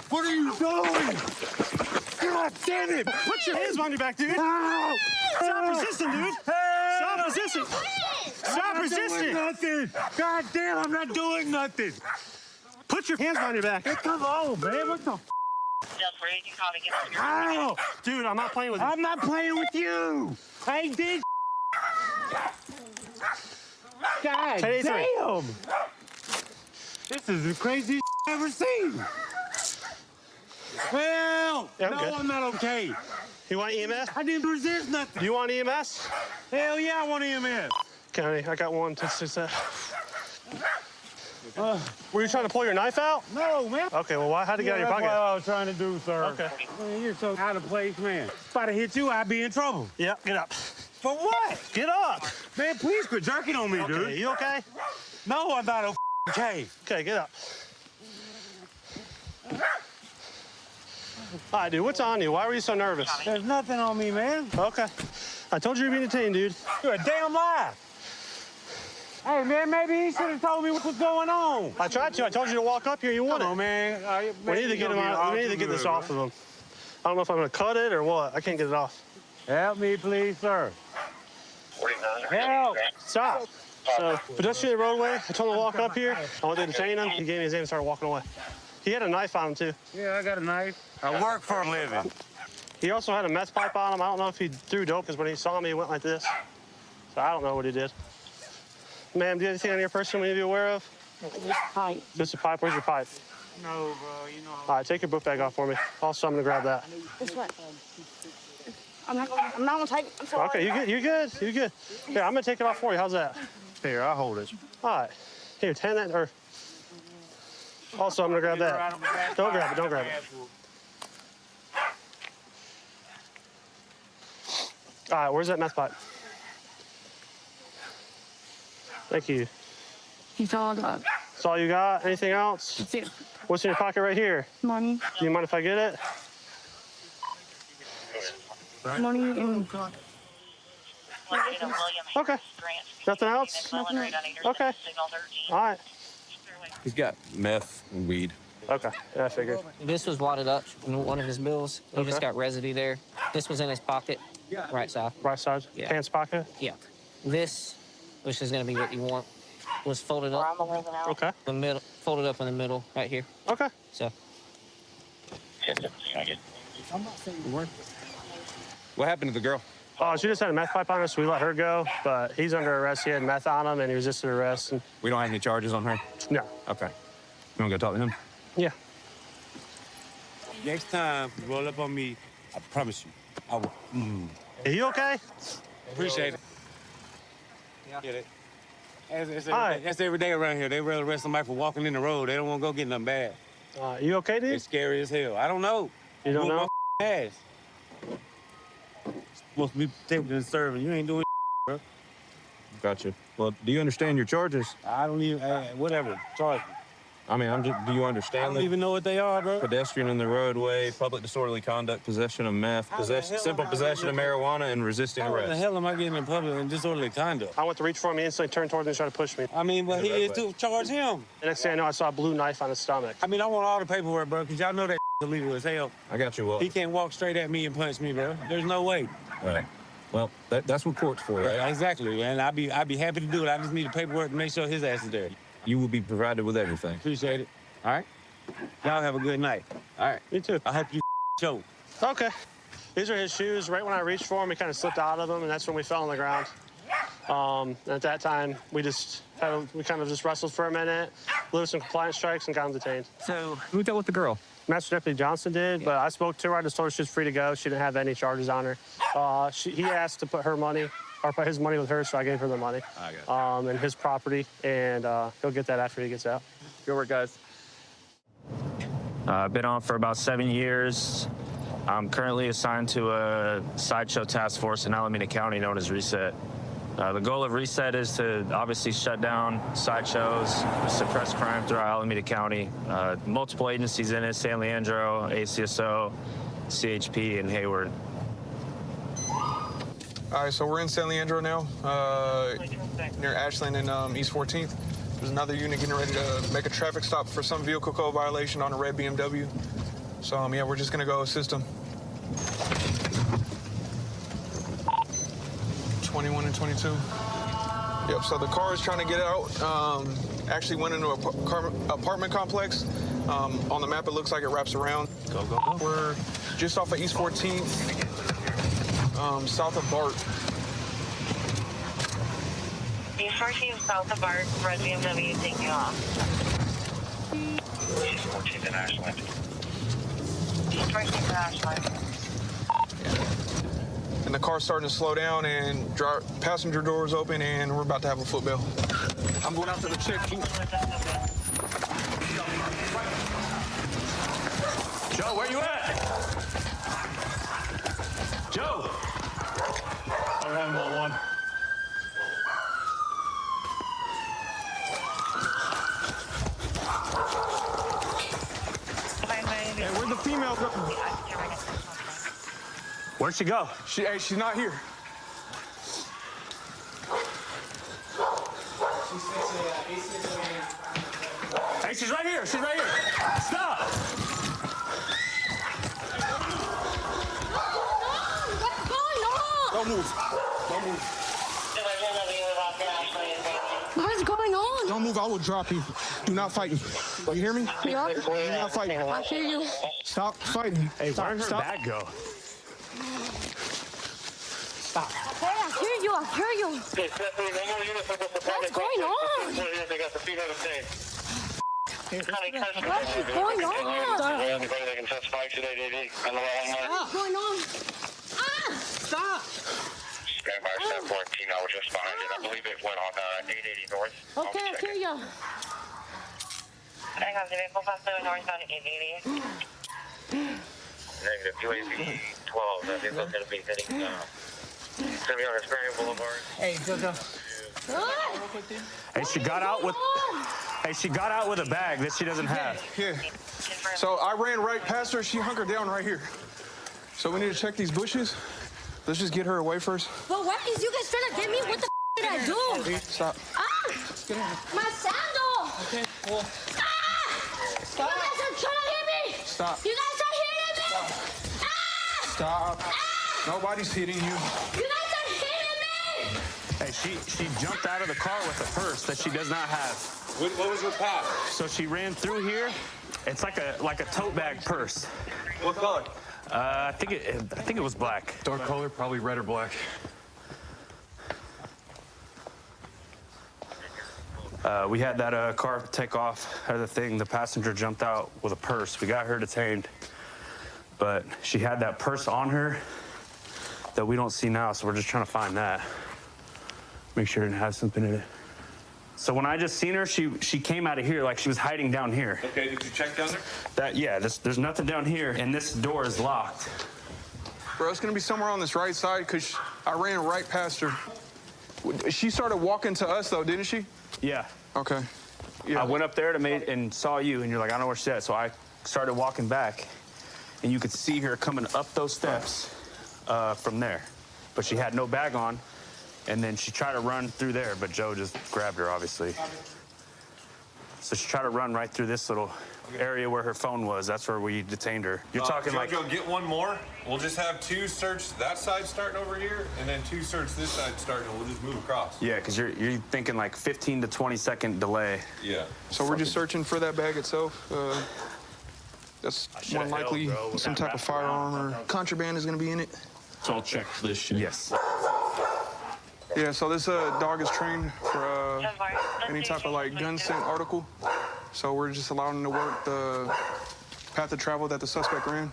What are you doing? God damn it! Put your hands behind your back, dude. Ow! Stop resisting, dude. Stop resisting. Stop resisting. Nothing. God damn, I'm not doing nothing. Put your hands behind your back. Hey, come on, man. What the? Ow! Dude, I'm not playing with you. I'm not playing with you. I did. God 1083. damn! This is the craziest I've ever seen. Well, Yeah, I'm no, good. I'm not okay. You want EMS? I didn't resist nothing. You want EMS? Hell yeah, I want EMS. County, I got one. Were you trying to pull your knife out? No, man. Okay, well, how'd it get out of your That's pocket? what I was trying to do, sir. Okay. Man, you're so out of place, man. If I'd have hit you, I'd be in trouble. Yeah, get up. For what? Get up. Man, please quit jerking on me, Okay, dude. you okay? No, I'm not okay. Okay, get up. All right, dude, what's on you? Why were you so nervous? There's nothing on me, man. Okay. I told you you were being detained, dude. You're a damn lie. Hey, man, maybe he should have told me what was going on. I tried to. I told you to walk up here. You Come wanted. on, man. We need to get him out. We need to get this off of him. I don't know if I'm gonna cut it or what. I can't get it off. Help me, please, sir. Help. Stop. So, pedestrian roadway. I told him to walk up here. I wanted to detain him. He gave me his name and started walking away. He had a knife on him, too. Yeah, I got a knife. I work for a living. He also had a meth pipe on him. I don't know if he threw dope, because when he saw me, he went like this. So I don't know what he did. Ma'am, do you have anything on your person we need to be aware of? Pipe. Just a pipe. Where's your pipe? No, bro, you know. All right, take your book bag off for me. Also, I'm gonna grab that. This one. I'm not gonna take it. I'm sorry. Okay, you're good. You're good. Here, I'm gonna take it off for you. How's that? Here, I'll hold it. All right. Here, hand that, or... Also, I'm gonna grab that. Don't grab it, don't grab it. All right, where's that meth pipe? Thank you. He's all done. That's all you got? Anything else? That's it. What's in your pocket right here? Money. Do you mind if I get it? Money and Okay. Nothing else? Okay. All right. He's got meth and weed. Okay. Yeah, I figured. This was wadded up in one of his bills. He Okay. just got residue there. This was in his pocket, right side. Right side? Yeah. Pants pocket? Yeah. This, which is going to be what you want, was folded up. Okay. The middle, folded up in the middle, right here. Okay. So. What happened to the girl? Oh, she just had a meth pipe on her, so we let her go. But he's under arrest. He had meth on him, and he resisted arrest. And We don't have any charges on her? no. Okay. You want to go talk to him? Yeah. Next time you roll up on me, I promise you, I will. Are you okay? Appreciate it. Get it. That's All right. that's every day around here. They rather arrest somebody for walking in the road. They don't want to go get nothing bad. You okay, dude? It's scary as hell. I don't know. You don't know? My ass. Supposed to be protecting and serving. You ain't doing bro. Gotcha. Well, do you understand your charges? I don't even, whatever. Charge me. I mean, do you I understand don't even know what they are, bro. pedestrian in the roadway, public disorderly conduct, possession of meth, simple possession of marijuana, and resisting How in the arrest? hell am I getting in public and disorderly conduct? I went to reach for him. He instantly turned towards me and tried to push me. I mean, but he is to charge him. The next thing I know, I saw a blue knife on his stomach. I mean, I want all the paperwork, bro, because y'all know that illegal as hell. I got you, Will. He can't walk straight at me and punch me, bro. There's no way. Right. Well, that's what court's for, right? Exactly, man. I'd be happy to do it. I just need the paperwork to make sure his ass is there. You will be provided with everything. Appreciate it. All right? Y'all have a good night. All right. Me too. I hope you show. Okay. These are his shoes. Right when I reached for him, he kind of slipped out of them, and that's when we fell on the ground. At that time, we kind of just wrestled for a minute, blew some compliance strikes, and got him detained. So who dealt with the girl? Master Deputy Johnson did, but I spoke to her. I just told her she was free to go. She didn't have any charges on her. He asked to put her money, or put his money with her, so I gave her the money. And his property, and he'll get that after he gets out. Good work, guys. I've been on for about 7 years. I'm currently assigned to a sideshow task force in Alameda County known as Reset. The goal of Reset is to obviously shut down sideshows, suppress crime throughout Alameda County. Multiple agencies in it: San Leandro, ACSO, CHP, and Hayward. All right, so we're in San Leandro now, near Ashland and East 14th. There's another unit getting ready to make a traffic stop for some vehicle code violation on a red BMW. So, yeah, we're just gonna go assist them. 21 and 22. Yep, so the car is trying to get out. Actually went into an apartment complex. On the map, it looks like it wraps around. Go, go, go. We're just off of East 14th, south of Bart. East 14th, south of Bart, red BMW taking off. East 14th in Ashland. East 14th in Ashland. And the car's starting to slow down, and passenger doors open, and we're about to have a football. I'm going out to the chick. Joe, where you at? Joe! I don't have no one. Hey, where'd the female go? Where'd she go? She's not here. Hey, she's right here. She's right here. Stop! What's going on? Don't move. Don't move. What's going on? Don't move. I will drop you. Do not fight me. You hear me? Yeah. Do not fight me. I hear you. Stop fighting. Hey, Stop. where'd her Stop. bag go? Stop. Hey, I hear you. I hear you. What's going on? What is going on? Anybody that can testify today, DD? What's going on? Ah! Stop! Stand by 714, I was just behind it. I believe it went on 880 north. Okay, I hear you. Hang on, the vehicle passed through northbound 880. Negative, UAV 12, that vehicle's going to be hitting, it's going to be on Hesperian Boulevard. Hey, Jojo. Hey, she got out with a bag that she doesn't have. Here. So I ran right past her. She hunkered down right here. So we need to check these bushes. Let's just get her away first. But what is you guys trying to get me? What the did I do? Stop. Ah! My sandal! Okay, well. Ah! Stop. You guys are trying to hit me! Stop. You guys are hitting me! Ah! Stop. Ah! Nobody's hitting you. You guys are hitting me! Hey, she jumped out of the car with a purse that she does not have. What was her path? So she ran through here. It's like a tote bag purse. What color? I think it was black. Dark color, probably red or black. We had that car take off out of the thing. The passenger jumped out with a purse. We got her detained, but she had that purse on her that we don't see now, so we're just trying to find that. Make sure it didn't have something in it. So when I just seen her, she came out of here like she was hiding down here. Okay, did you check down there? There's nothing down here, and this door is locked. Bro, it's gonna be somewhere on this right side because I ran right past her. She started walking to us though, didn't she? Yeah. Okay. Yeah. I went up there and saw you, and you're like, I don't know where she's at. So I started walking back, and you could see her coming up those steps from there. But she had no bag on, and then she tried to run through there, but Joe just grabbed her, obviously. So she tried to run right through this little area where her phone was. That's where we detained her. You're talking like... Jojo, get one more. We'll just have two search that side starting over here, and then two search this side starting, and we'll just move across. Yeah, because you're thinking like 15 to 20 second delay. Yeah. So we're just searching for that bag itself. That's more likely some type of firearm or contraband is going to be in it. So I'll check this shit. Yes. Yeah, so this dog is trained for any type of like gun scent article. So we're just allowing them to work the path of travel that the suspect ran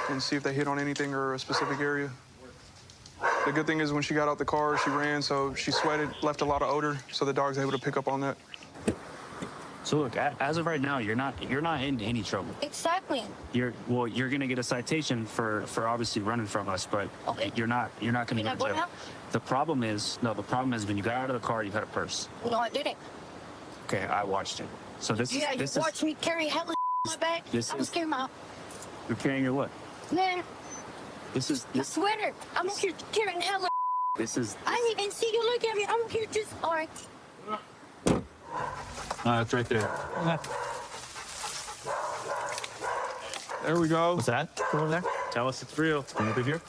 and see if they hit on anything or a specific area. The good thing is when she got out the car, she ran, so she sweated, left a lot of odor, so the dog's able to pick up on that. So look, as of right now, you're not in any trouble. Exactly. You're gonna get a citation for obviously running from us, but you're not gonna go to jail. The problem is when you got out of the car, you had a purse. No, I didn't. Okay, I watched it. So this Yeah, you is watched me carry hella in my bag. I was carrying my... You're carrying your what? Man, This my sweater. I'm here carrying hella. I didn't even see you look at me. I'm here just... All right. It's right there. There we go. What's that? Over there? Tell us it's real. Come over here.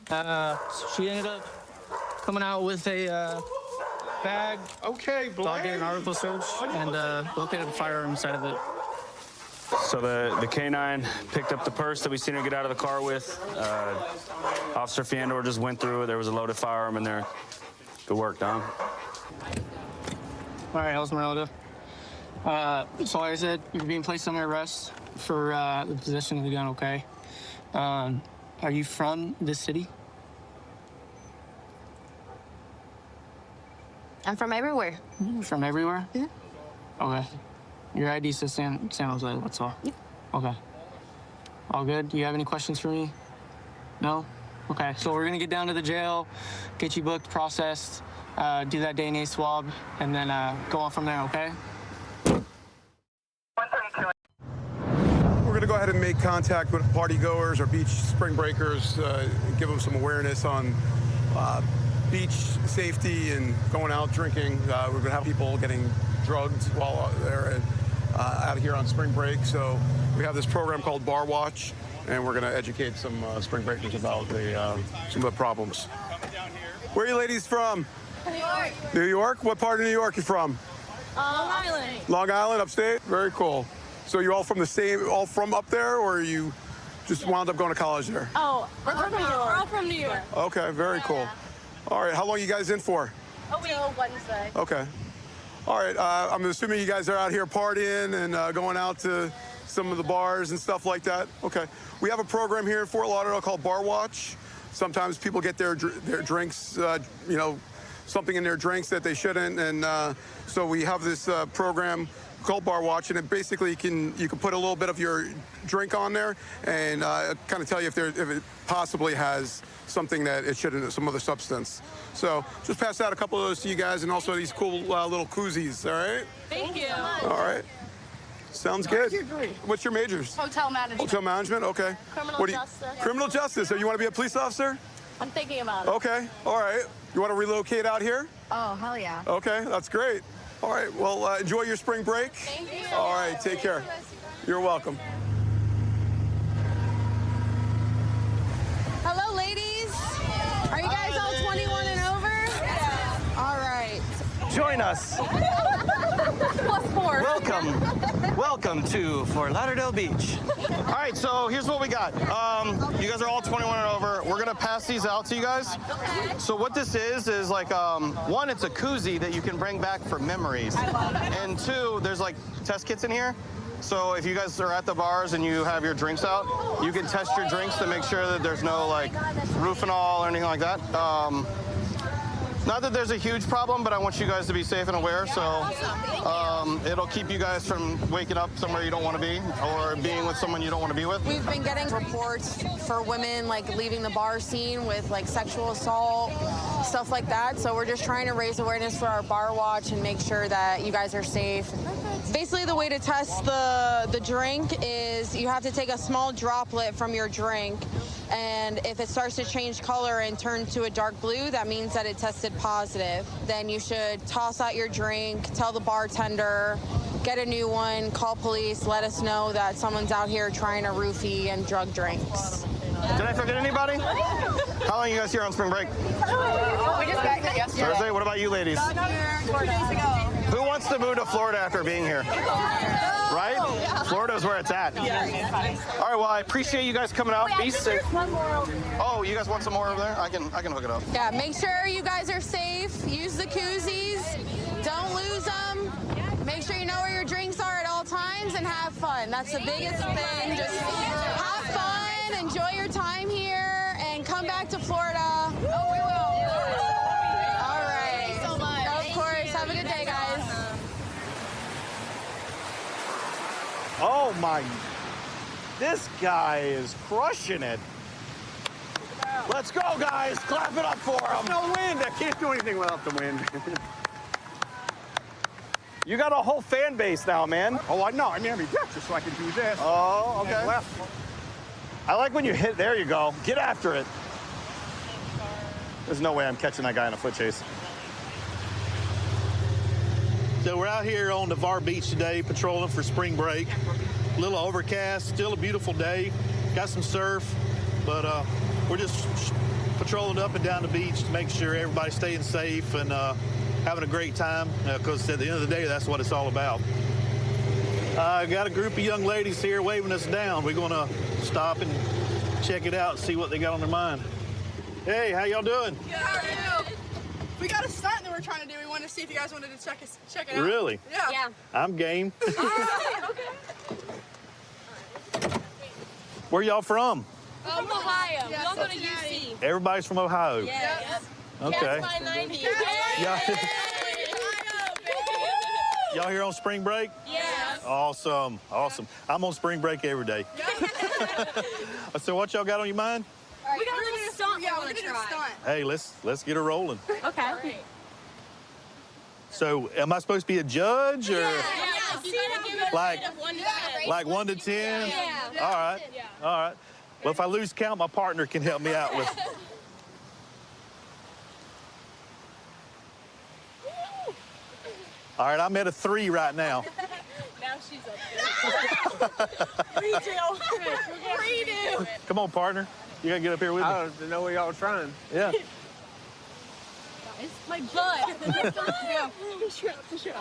So she ended up coming out with a bag. Okay, Dog did an article search and located a firearm inside of it. So the canine picked up the purse that we seen her get out of the car with. Officer Fiandor just went through it. There was a loaded firearm in there. Good work, Dom. All right, how's my relative? So like I said, you're being placed under arrest for the possession of the gun, okay? Are you from this city? I'm from everywhere. From everywhere? Yeah. Okay. Your ID says San Jose, that's all. Yeah. Okay. All good? Do you have any questions for me? No? Okay, so we're gonna get down to the jail, get you booked, processed, do that DNA swab, and then go on from there, okay? We're going to go ahead and make contact with party goers or beach spring breakers, give them some awareness on beach safety and going out drinking. We're going to have people getting drugged while they're out here on spring break. So we have this program called Bar Watch, and we're going to educate some spring breakers about some of the problems. Where are you ladies from? New York. New York? What part of New York are you from? Long Island. Long Island, upstate? Very cool. So you're all all from up there, or you just wound up going to college there? Oh, we're from New York. We're all from New York. Okay, very cool. All right, how long are you guys in for? Till Wednesday. Okay. All right, I'm assuming you guys are out here partying and going out to some of the bars and stuff like that. Okay. We have a program here in Fort Lauderdale called Bar Watch. Sometimes people get their drinks, something in their drinks that they shouldn't, and so we have this program called Bar Watch, and it basically you can put a little bit of your drink on there and kind of tell you if it possibly has something that it shouldn't, some other substance. So just pass out a couple of those to you guys, and also these cool little koozies. All right. Thank you. All right. Sounds good. What's your majors? Hotel management. Hotel management. Okay. Criminal justice. Criminal justice. So you want to be a police officer? I'm thinking about it. Okay. All right. You want to relocate out here? Oh, hell yeah. Okay, that's great. All right, well, enjoy your spring break. Thank you. All right, take care. You're welcome. Hello, ladies. Are you guys all 21 and over? All right. Join us. Plus 4. Welcome to Fort Lauderdale Beach. All right, so here's what we got. You guys are all 21 and over. We're gonna pass these out to you guys. Okay. So what this is like, one, it's a koozie that you can bring back for memories. And two, there's like test kits in here. So if you guys are at the bars and you have your drinks out, you can test your drinks to make sure that there's no like Rufinol or anything like that. Not that there's a huge problem, but I want you guys to be safe and aware, so it'll keep you guys from waking up somewhere you don't want to be or being with someone you don't want to be with. We've been getting reports for women like leaving the bar scene with like sexual assault, stuff like that. So we're just trying to raise awareness for our Bar Watch and make sure that you guys are safe. Basically, the way to test the drink is you have to take a small droplet from your drink, and if it starts to change color and turn to a dark blue, that means that it tested positive. Then you should toss out your drink, tell the bartender, get a new one, call police, let us know that someone's out here trying to roofie and drug drinks. Did I forget anybody? How long are you guys here on spring break? We just got here yesterday. Thursday? What about you ladies? Got here 4 days ago. Who wants to move to Florida after being here. Right? Florida's where it's at. All right, well, I appreciate you guys coming out. Be safe. Oh, you guys want some more over there? I can hook it up. Yeah, make sure you guys are safe. Use the koozies. Don't lose them. Make sure you know where your drinks are at all times and have fun. That's the biggest thing. Just have fun, enjoy your time here, and come back to Florida. Oh, we will. All right. Thank you so much. Of course. Have a good day, guys. Oh my, this guy is crushing it. Let's go, guys. Clap it up for him. No wind. I can't do anything without the wind. You got a whole fan base now, man. Oh, I know. I mean, just so I can do this. Oh, okay. And left. I like when you hit, there you go. Get after it. There's no way I'm catching that guy in a foot chase. So we're out here on Navarre Beach today, patrolling for spring break. A little overcast, still a beautiful day. Got some surf, but we're just patrolling up and down the beach to make sure everybody's staying safe and having a great time, because at the end of the day, that's what it's all about. Got a group of young ladies here waving us down. We're gonna stop and check it out and see what they got on their mind. Hey, how y'all doing? Good, how are you? We got a stunt that we're trying to do. We wanted to see if you guys wanted to check it out. Really? Yeah. I'm game. All right, okay. Where y'all from? From Ohio. We all go to Cincinnati. UC. Everybody's from Ohio. Yes. Okay. That's my 90. Y'all here on spring break? Yes. Awesome, awesome. I'm on spring break every day. So what y'all got on your mind? We got a little stunt. Yeah, we're gonna do a stunt. Hey, let's get her rolling. Okay. So am I supposed to be a judge or Yeah. You gotta give it like a rate of 1 to 10. like 1 to 10? Yeah. All right. All right. Well, if I lose count, my partner can help me out with. All right, I'm at a 3 right now. Now she's up there. Redo. Come on, partner. You gotta get up here with me. I don't know what y'all trying. Yeah. It's my butt. Yeah.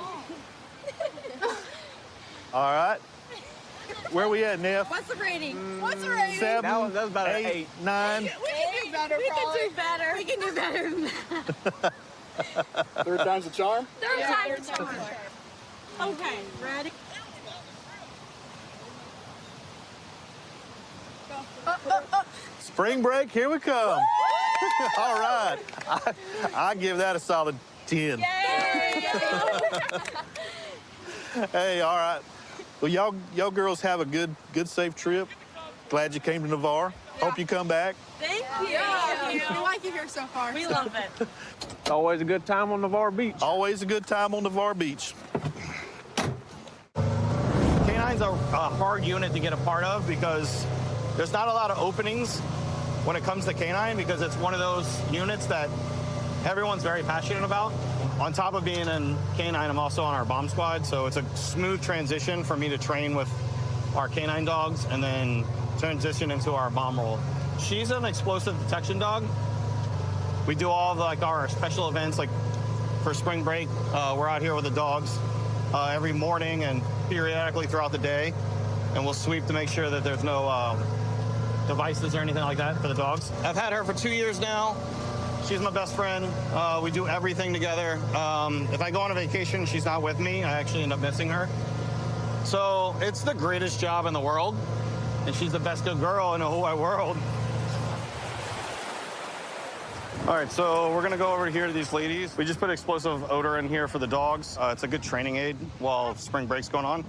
All right. Where we at, Neff? What's the rating? What's the rating? 7, That was about an 8, 9. We can do better, We probably. can do better. We can do better than that. Third time's a charm? Third time's a charm. Okay, ready? Spring break, here we come. All right. I give that a solid 10. Hey, all right. Well, y'all girls have a good, safe trip. Glad you came to Navarre. Hope you come back. Thank you. Yeah, we like it here so far. We love it. It's always a good time on Navarre Beach. Always a good time on Navarre Beach. Canine's a hard unit to get a part of because there's not a lot of openings when it comes to canine, because it's one of those units that everyone's very passionate about. On top of being in canine, I'm also on our bomb squad, so it's a smooth transition for me to train with our canine dogs and then transition into our bomb role. She's an explosive detection dog. We do all of, like, our special events, like for spring break. We're out here with the dogs every morning and periodically throughout the day, and we'll sweep to make sure that there's no devices or anything like that for the dogs. I've had her for 2 years now. She's my best friend. We do everything together. If I go on a vacation, she's not with me. I actually end up missing her. So it's the greatest job in the world, and she's the best good girl in the whole wide world. All right, so we're gonna go over here to these ladies. We just put explosive odor in here for the dogs. It's a good training aid while spring break's going on.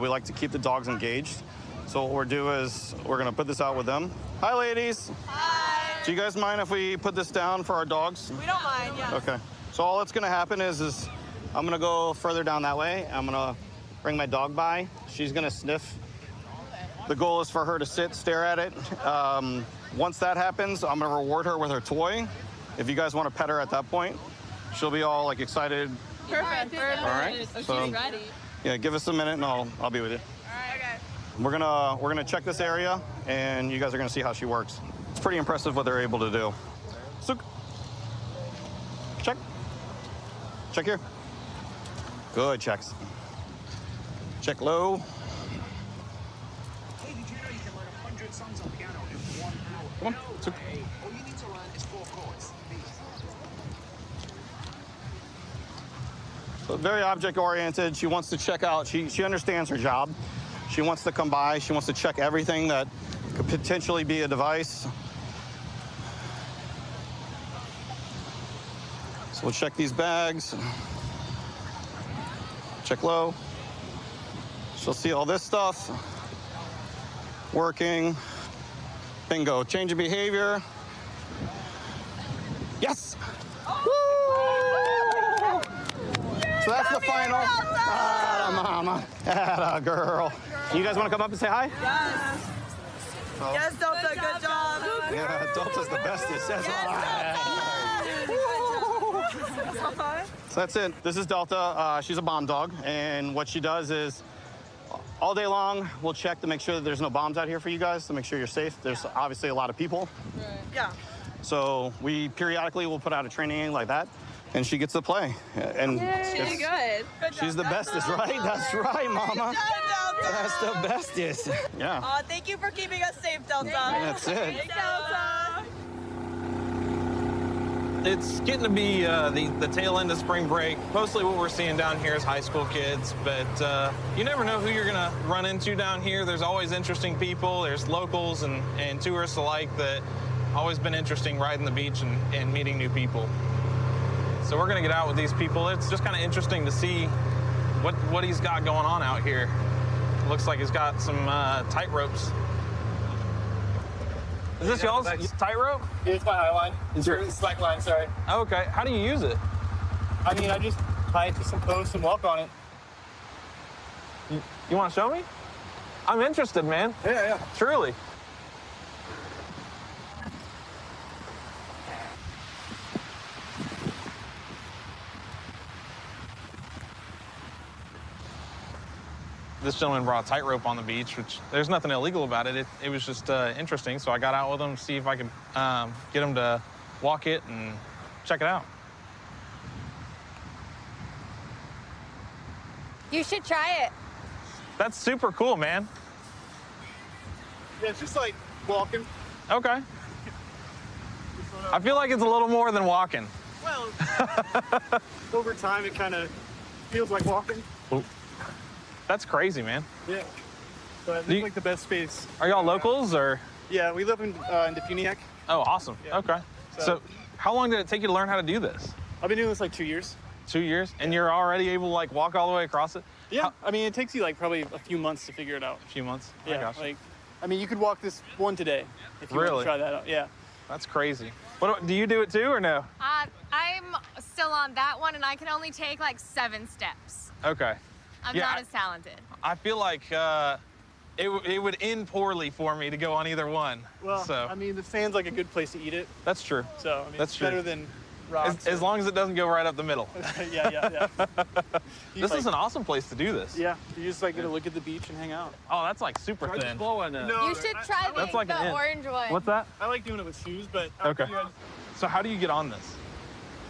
We like to keep the dogs engaged. So what we'll do is we're gonna put this out with them. Hi, ladies. Hi. Do you guys mind if we put this down for our dogs? We don't mind, yeah. Okay. So all that's gonna happen is I'm gonna go further down that way. I'm gonna bring my dog by. She's gonna sniff. The goal is for her to sit, stare at it. Once that happens, I'm gonna reward her with her toy. If you guys wanna pet her at that point, she'll be all like excited. Perfect. All right. So, ready. yeah, give us a minute and I'll be with you. All right, okay. We're gonna check this area, and you guys are gonna see how she works. It's pretty impressive what they're able to do. So, check here. Good checks. Check low. Hey, did you know you can learn 100 songs on piano in 1 hour? Come on. No way. All you need to learn is 4 chords. So very object oriented. She wants to check out. She understands her job. She wants to come by. She wants to check everything that could potentially be a device. So we'll check these bags. Check low. She'll see all this stuff. Working. Bingo. Change of behavior. Yes! Woo! So that's the final. Atta mama. Atta girl. You guys want to come up and say hi? Yes. Oh. Yes, Delta, good job. Yeah, Delta's the bestest. That's So that's it. This is Delta. She's a bomb dog, and what she does is all day long we'll check to make sure that there's no bombs out here for you guys, to make sure you're safe. There's obviously a lot of people. Yeah. So we periodically will put out a training like that, and she gets to play. And She's good. she's the bestest, right? That's right, mama. Good job, Delta. That's the bestest. Yeah. Thank you for keeping us safe, Delta. That's it. Thanks, Delta. It's getting to be the tail end of spring break. Mostly what we're seeing down here is high school kids, but you never know who you're gonna run into down here. There's always interesting people. There's locals and tourists alike that always been interesting riding the beach and meeting new people. So we're gonna get out with these people. It's just kind of interesting to see what he's got going on out here. Looks like he's got some tight ropes. Is this y'all's tightrope? It's my high line. It's your slack line, sorry. Okay, how do you use it? I mean, I just tie it to some posts and walk on it. You want to show me? I'm interested, man. Yeah. Truly. This gentleman brought a tightrope on the beach, which there's nothing illegal about it. It was just interesting, so I got out with him to see if I could get him to walk it and check it out. You should try it. That's super cool, man. Yeah, it's just like walking. Okay. I feel like it's a little more than walking. Well, over time, it kind of feels like walking. That's crazy, man. Yeah. But it's like the best space. Are y'all locals or? Yeah, we live in Defuniak. Oh, awesome. Yeah. Okay. So how long did it take you to learn how to do this? I've been doing this like 2 years. 2 years? And you're already able to like walk all the way across it? Yeah. I mean, it takes you like probably a few months to figure it out. A few months? Yeah. I gotcha. Like, I mean, you could walk this one today if you want Really? to try that out. Yeah. That's crazy. What do you do it too or no? I'm still on that one, and I can only take like 7 steps. Okay. I'm Yeah, not as talented. I feel like it would end poorly for me to go on either one. Well, so I mean, the sand's like a good place to eat it. that's true. So, I mean, That's it's true. better than rocks. As long as it doesn't go right up the middle. Yeah. This is an awesome place to do this. Yeah, you just like get to look at the beach and hang out. Oh, that's like super thin. You should try That's like an the int. orange one. What's that? I like doing it with shoes, but Okay. So how do you get on this?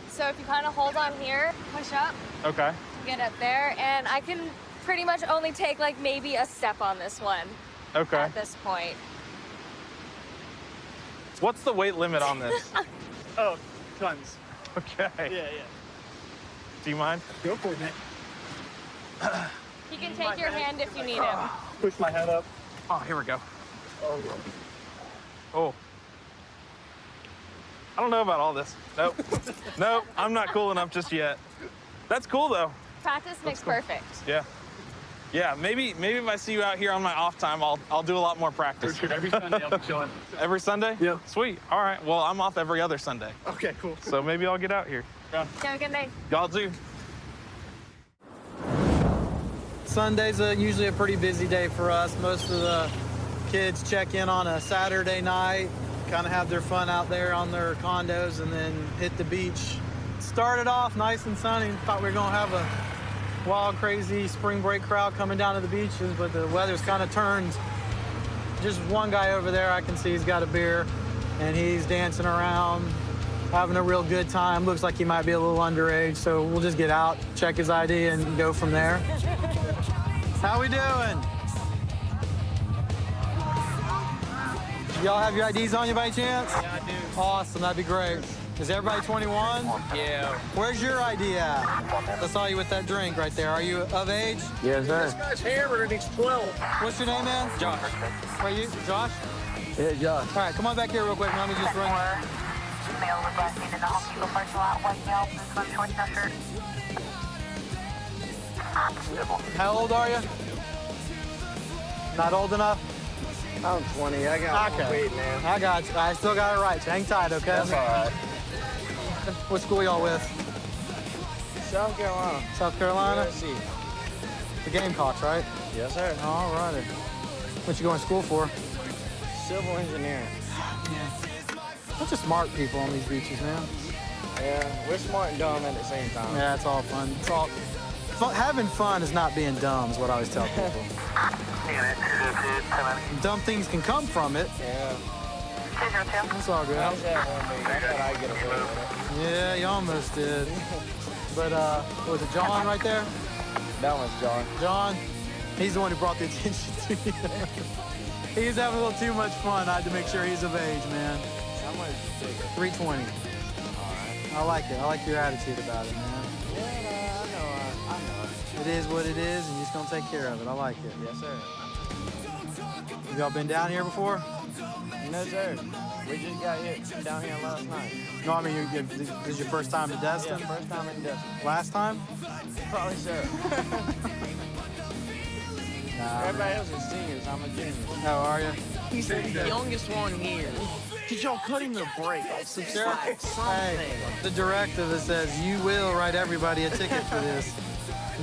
So if you kind of hold on here, push up, Okay. get up there, and I can pretty much only take like maybe a step on this one Okay. at this point. What's the weight limit on this? Oh, tons. Okay. Yeah. Do you mind? Go for it, man. He can take your hand if you need him. Push my head up. Oh, here we go. Oh. Oh. I don't know about all this. Nope. Nope, I'm not cool enough just yet. That's cool though. Practice makes perfect. Yeah. Yeah, maybe if I see you out here on my off time, I'll do a lot more practice. For sure. Every Sunday I'll be showing. Every Sunday? Yeah. Sweet. All right. Well, I'm off every other Sunday. Okay, cool. So maybe I'll get out here. Have a good night. Y'all do. Sunday's usually a pretty busy day for us. Most of the kids check in on a Saturday night, kind of have their fun out there on their condos, and then hit the beach. Started off nice and sunny. Thought we were going to have a wild, crazy spring break crowd coming down to the beaches, but the weather's kind of turned. Just one guy over there, I can see he's got a beer, and he's dancing around, having a real good time. Looks like he might be a little underage, so we'll just get out, check his ID, and go from there. How we doing? Y'all have your IDs on you by chance? Yeah, I do. Awesome, that'd be great. Is everybody 21? Yeah. Where's your ID at? I saw you with that drink right there. Are you of age? Yes, sir. This guy's hammered and he's 12. What's your name, man? Josh. Are you Josh? Yeah, Josh. All right, come on back here real quick. Let me just run. How old are you? Not old enough? I'm 20. I got Okay. weight, man. I got you. I still got it right. So hang tight, okay? That's all right. What school y'all with? South Carolina. South Carolina? USC. The Gamecocks, right? Yes, sir. All righty. What you going to school for? Civil engineering. Bunch of smart people on these beaches, man. Yeah, we're smart and dumb at the same time. Yeah, it's all fun. It's all having fun is not being dumb, is what I always tell people. Dumb things can come from it. Yeah. It's all good. I was at one meeting. I thought I'd get away with Yeah, you almost did. But was it John right there? it. That one's John. John, he's the one who brought the attention to you. He's having a little too much fun. I had to make sure he's of age, man. How much is the ticket? 320. All right. I like it. I like your attitude about it, man. Yeah, I know. It is what it is, and you're just gonna take care of it. I like it. Yes, sir. Have y'all been down here before? No, sir. We just got hit down here last night. No, I mean, this is your first time to Destin? Yeah, first time in Destin. Last time? Probably, sir. Everybody else is seniors. I'm a junior. How are you? He's the youngest one here. Could y'all cut him the break? Hey, the directive that says you will write everybody a ticket for this.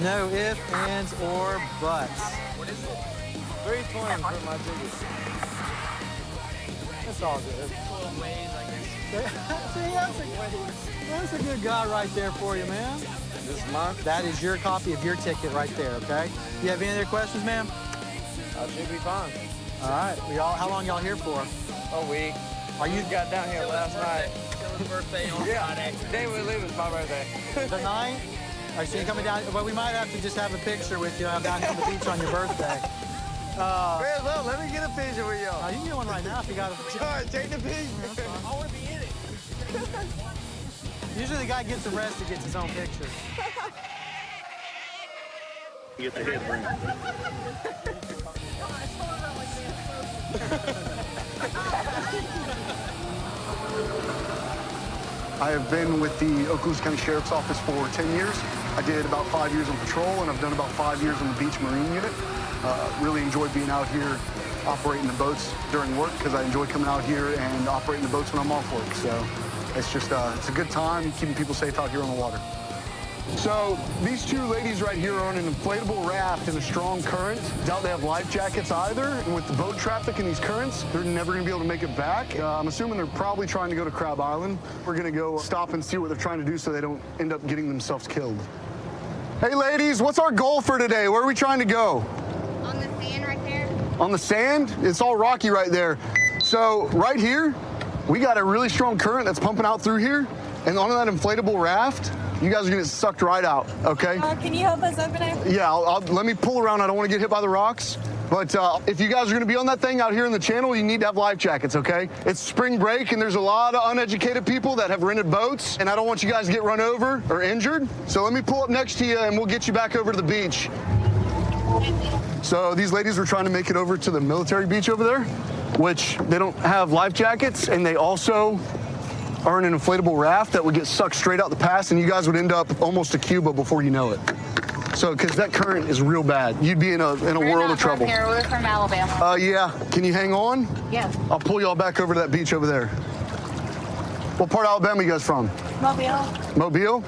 No ifs, ands, or buts. What is it? 320 for my ticket. That's all good. See, that's a good guy right there for you, man. This is mine? That is your copy of your ticket right there, okay? You have any other questions, ma'am? I should be fine. All right. How long y'all here for? A week. Are you got down here last night? Birthday on Friday. The day we leave is my birthday. The 9th? Are you coming down? Well, we might have to just have a picture with you down here on the beach on your birthday. Well, let me get a picture with y'all. You can get one right now if you got a picture. All right, take the picture. I want to be in it. Usually the guy gets arrested, gets his own picture. Get the head ring. I have been with the Okaloosa County Sheriff's Office for 10 years. I did about 5 years on patrol, and I've done about 5 years on the Beach Marine Unit. Really enjoy being out here operating the boats during work because I enjoy coming out here and operating the boats when I'm off work. So it's just, it's a good time keeping people safe out here on the water. So these two ladies right here are on an inflatable raft in a strong current. Doubt they have life jackets either. And with the boat traffic and these currents, they're never gonna be able to make it back. I'm assuming they're probably trying to go to Crab Island. We're gonna go stop and see what they're trying to do so they don't end up getting themselves killed. Hey ladies, what's our goal for today? Where are we trying to go? On the sand right there. On the sand? It's all rocky right there. So right here, we got a really strong current that's pumping out through here. And on that inflatable raft, you guys are gonna get sucked right out, okay? Can you help us open it? Yeah, let me pull around. I don't want to get hit by the rocks. But if you guys are going to be on that thing out here in the channel, you need to have life jackets, okay? It's spring break, and there's a lot of uneducated people that have rented boats, and I don't want you guys to get run over or injured. So let me pull up next to you, and we'll get you back over to the beach. So these ladies were trying to make it over to the military beach over there, which they don't have life jackets, and they also are in an inflatable raft that would get sucked straight out the pass, and you guys would end up almost to Cuba before you know it. So, because that current is real bad. You'd be in a world of trouble. Here. We're from Alabama. Yeah. Can you hang on? Yeah. I'll pull y'all back over to that beach over there. What part of Alabama you guys from? Mobile. Mobile?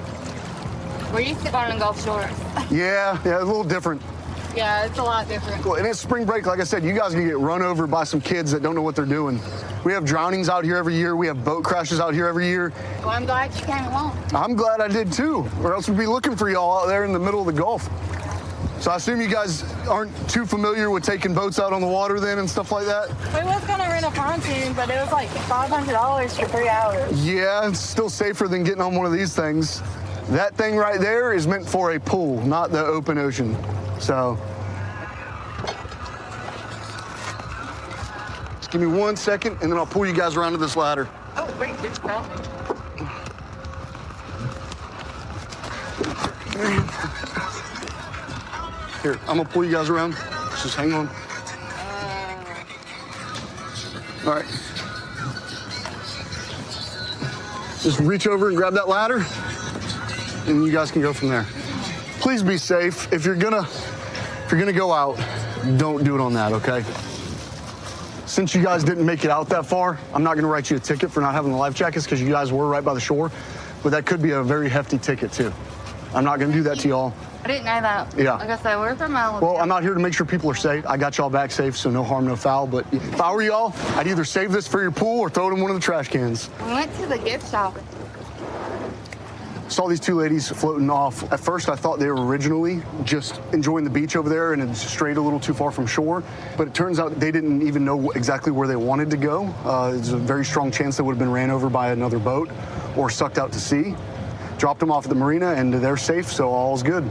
We're used to going to Gulf Shores. Yeah, it's a little different. Yeah, it's a lot different. Cool. And it's spring break, like I said, you guys are gonna get run over by some kids that don't know what they're doing. We have drownings out here every year. We have boat crashes out here every year. Well, I'm glad you came along. I'm glad I did too, or else we'd be looking for y'all out there in the middle of the Gulf. So I assume you guys aren't too familiar with taking boats out on the water then and stuff like that? We was gonna rent a pontoon, but it was like $500 for 3 hours. Yeah, it's still safer than getting on one of these things. That thing right there is meant for a pool, not the open ocean. So, just give me 1 second and then I'll pull you guys around to this ladder. Oh, wait, it's wrong. Here, I'm gonna pull you guys around. Just hang on. All right. Just reach over and grab that ladder, and you guys can go from there. Please be safe. If you're gonna go out, don't do it on that, okay? Since you guys didn't make it out that far, I'm not gonna write you a ticket for not having the life jackets because you guys were right by the shore, but that could be a very hefty ticket too. I'm not gonna do that to y'all. I didn't know that. Yeah. Like I said, we're from Malibu. Well, I'm out here to make sure people are safe. I got y'all back safe, so no harm, no foul. But if I were y'all, I'd either save this for your pool or throw it in one of the trash cans. We went to the gift shop. Saw these two ladies floating off. At first, I thought they were originally just enjoying the beach over there and had strayed a little too far from shore. But it turns out they didn't even know exactly where they wanted to go. There's a very strong chance they would have been ran over by another boat or sucked out to sea. Dropped them off at the marina, and they're safe, so all's good.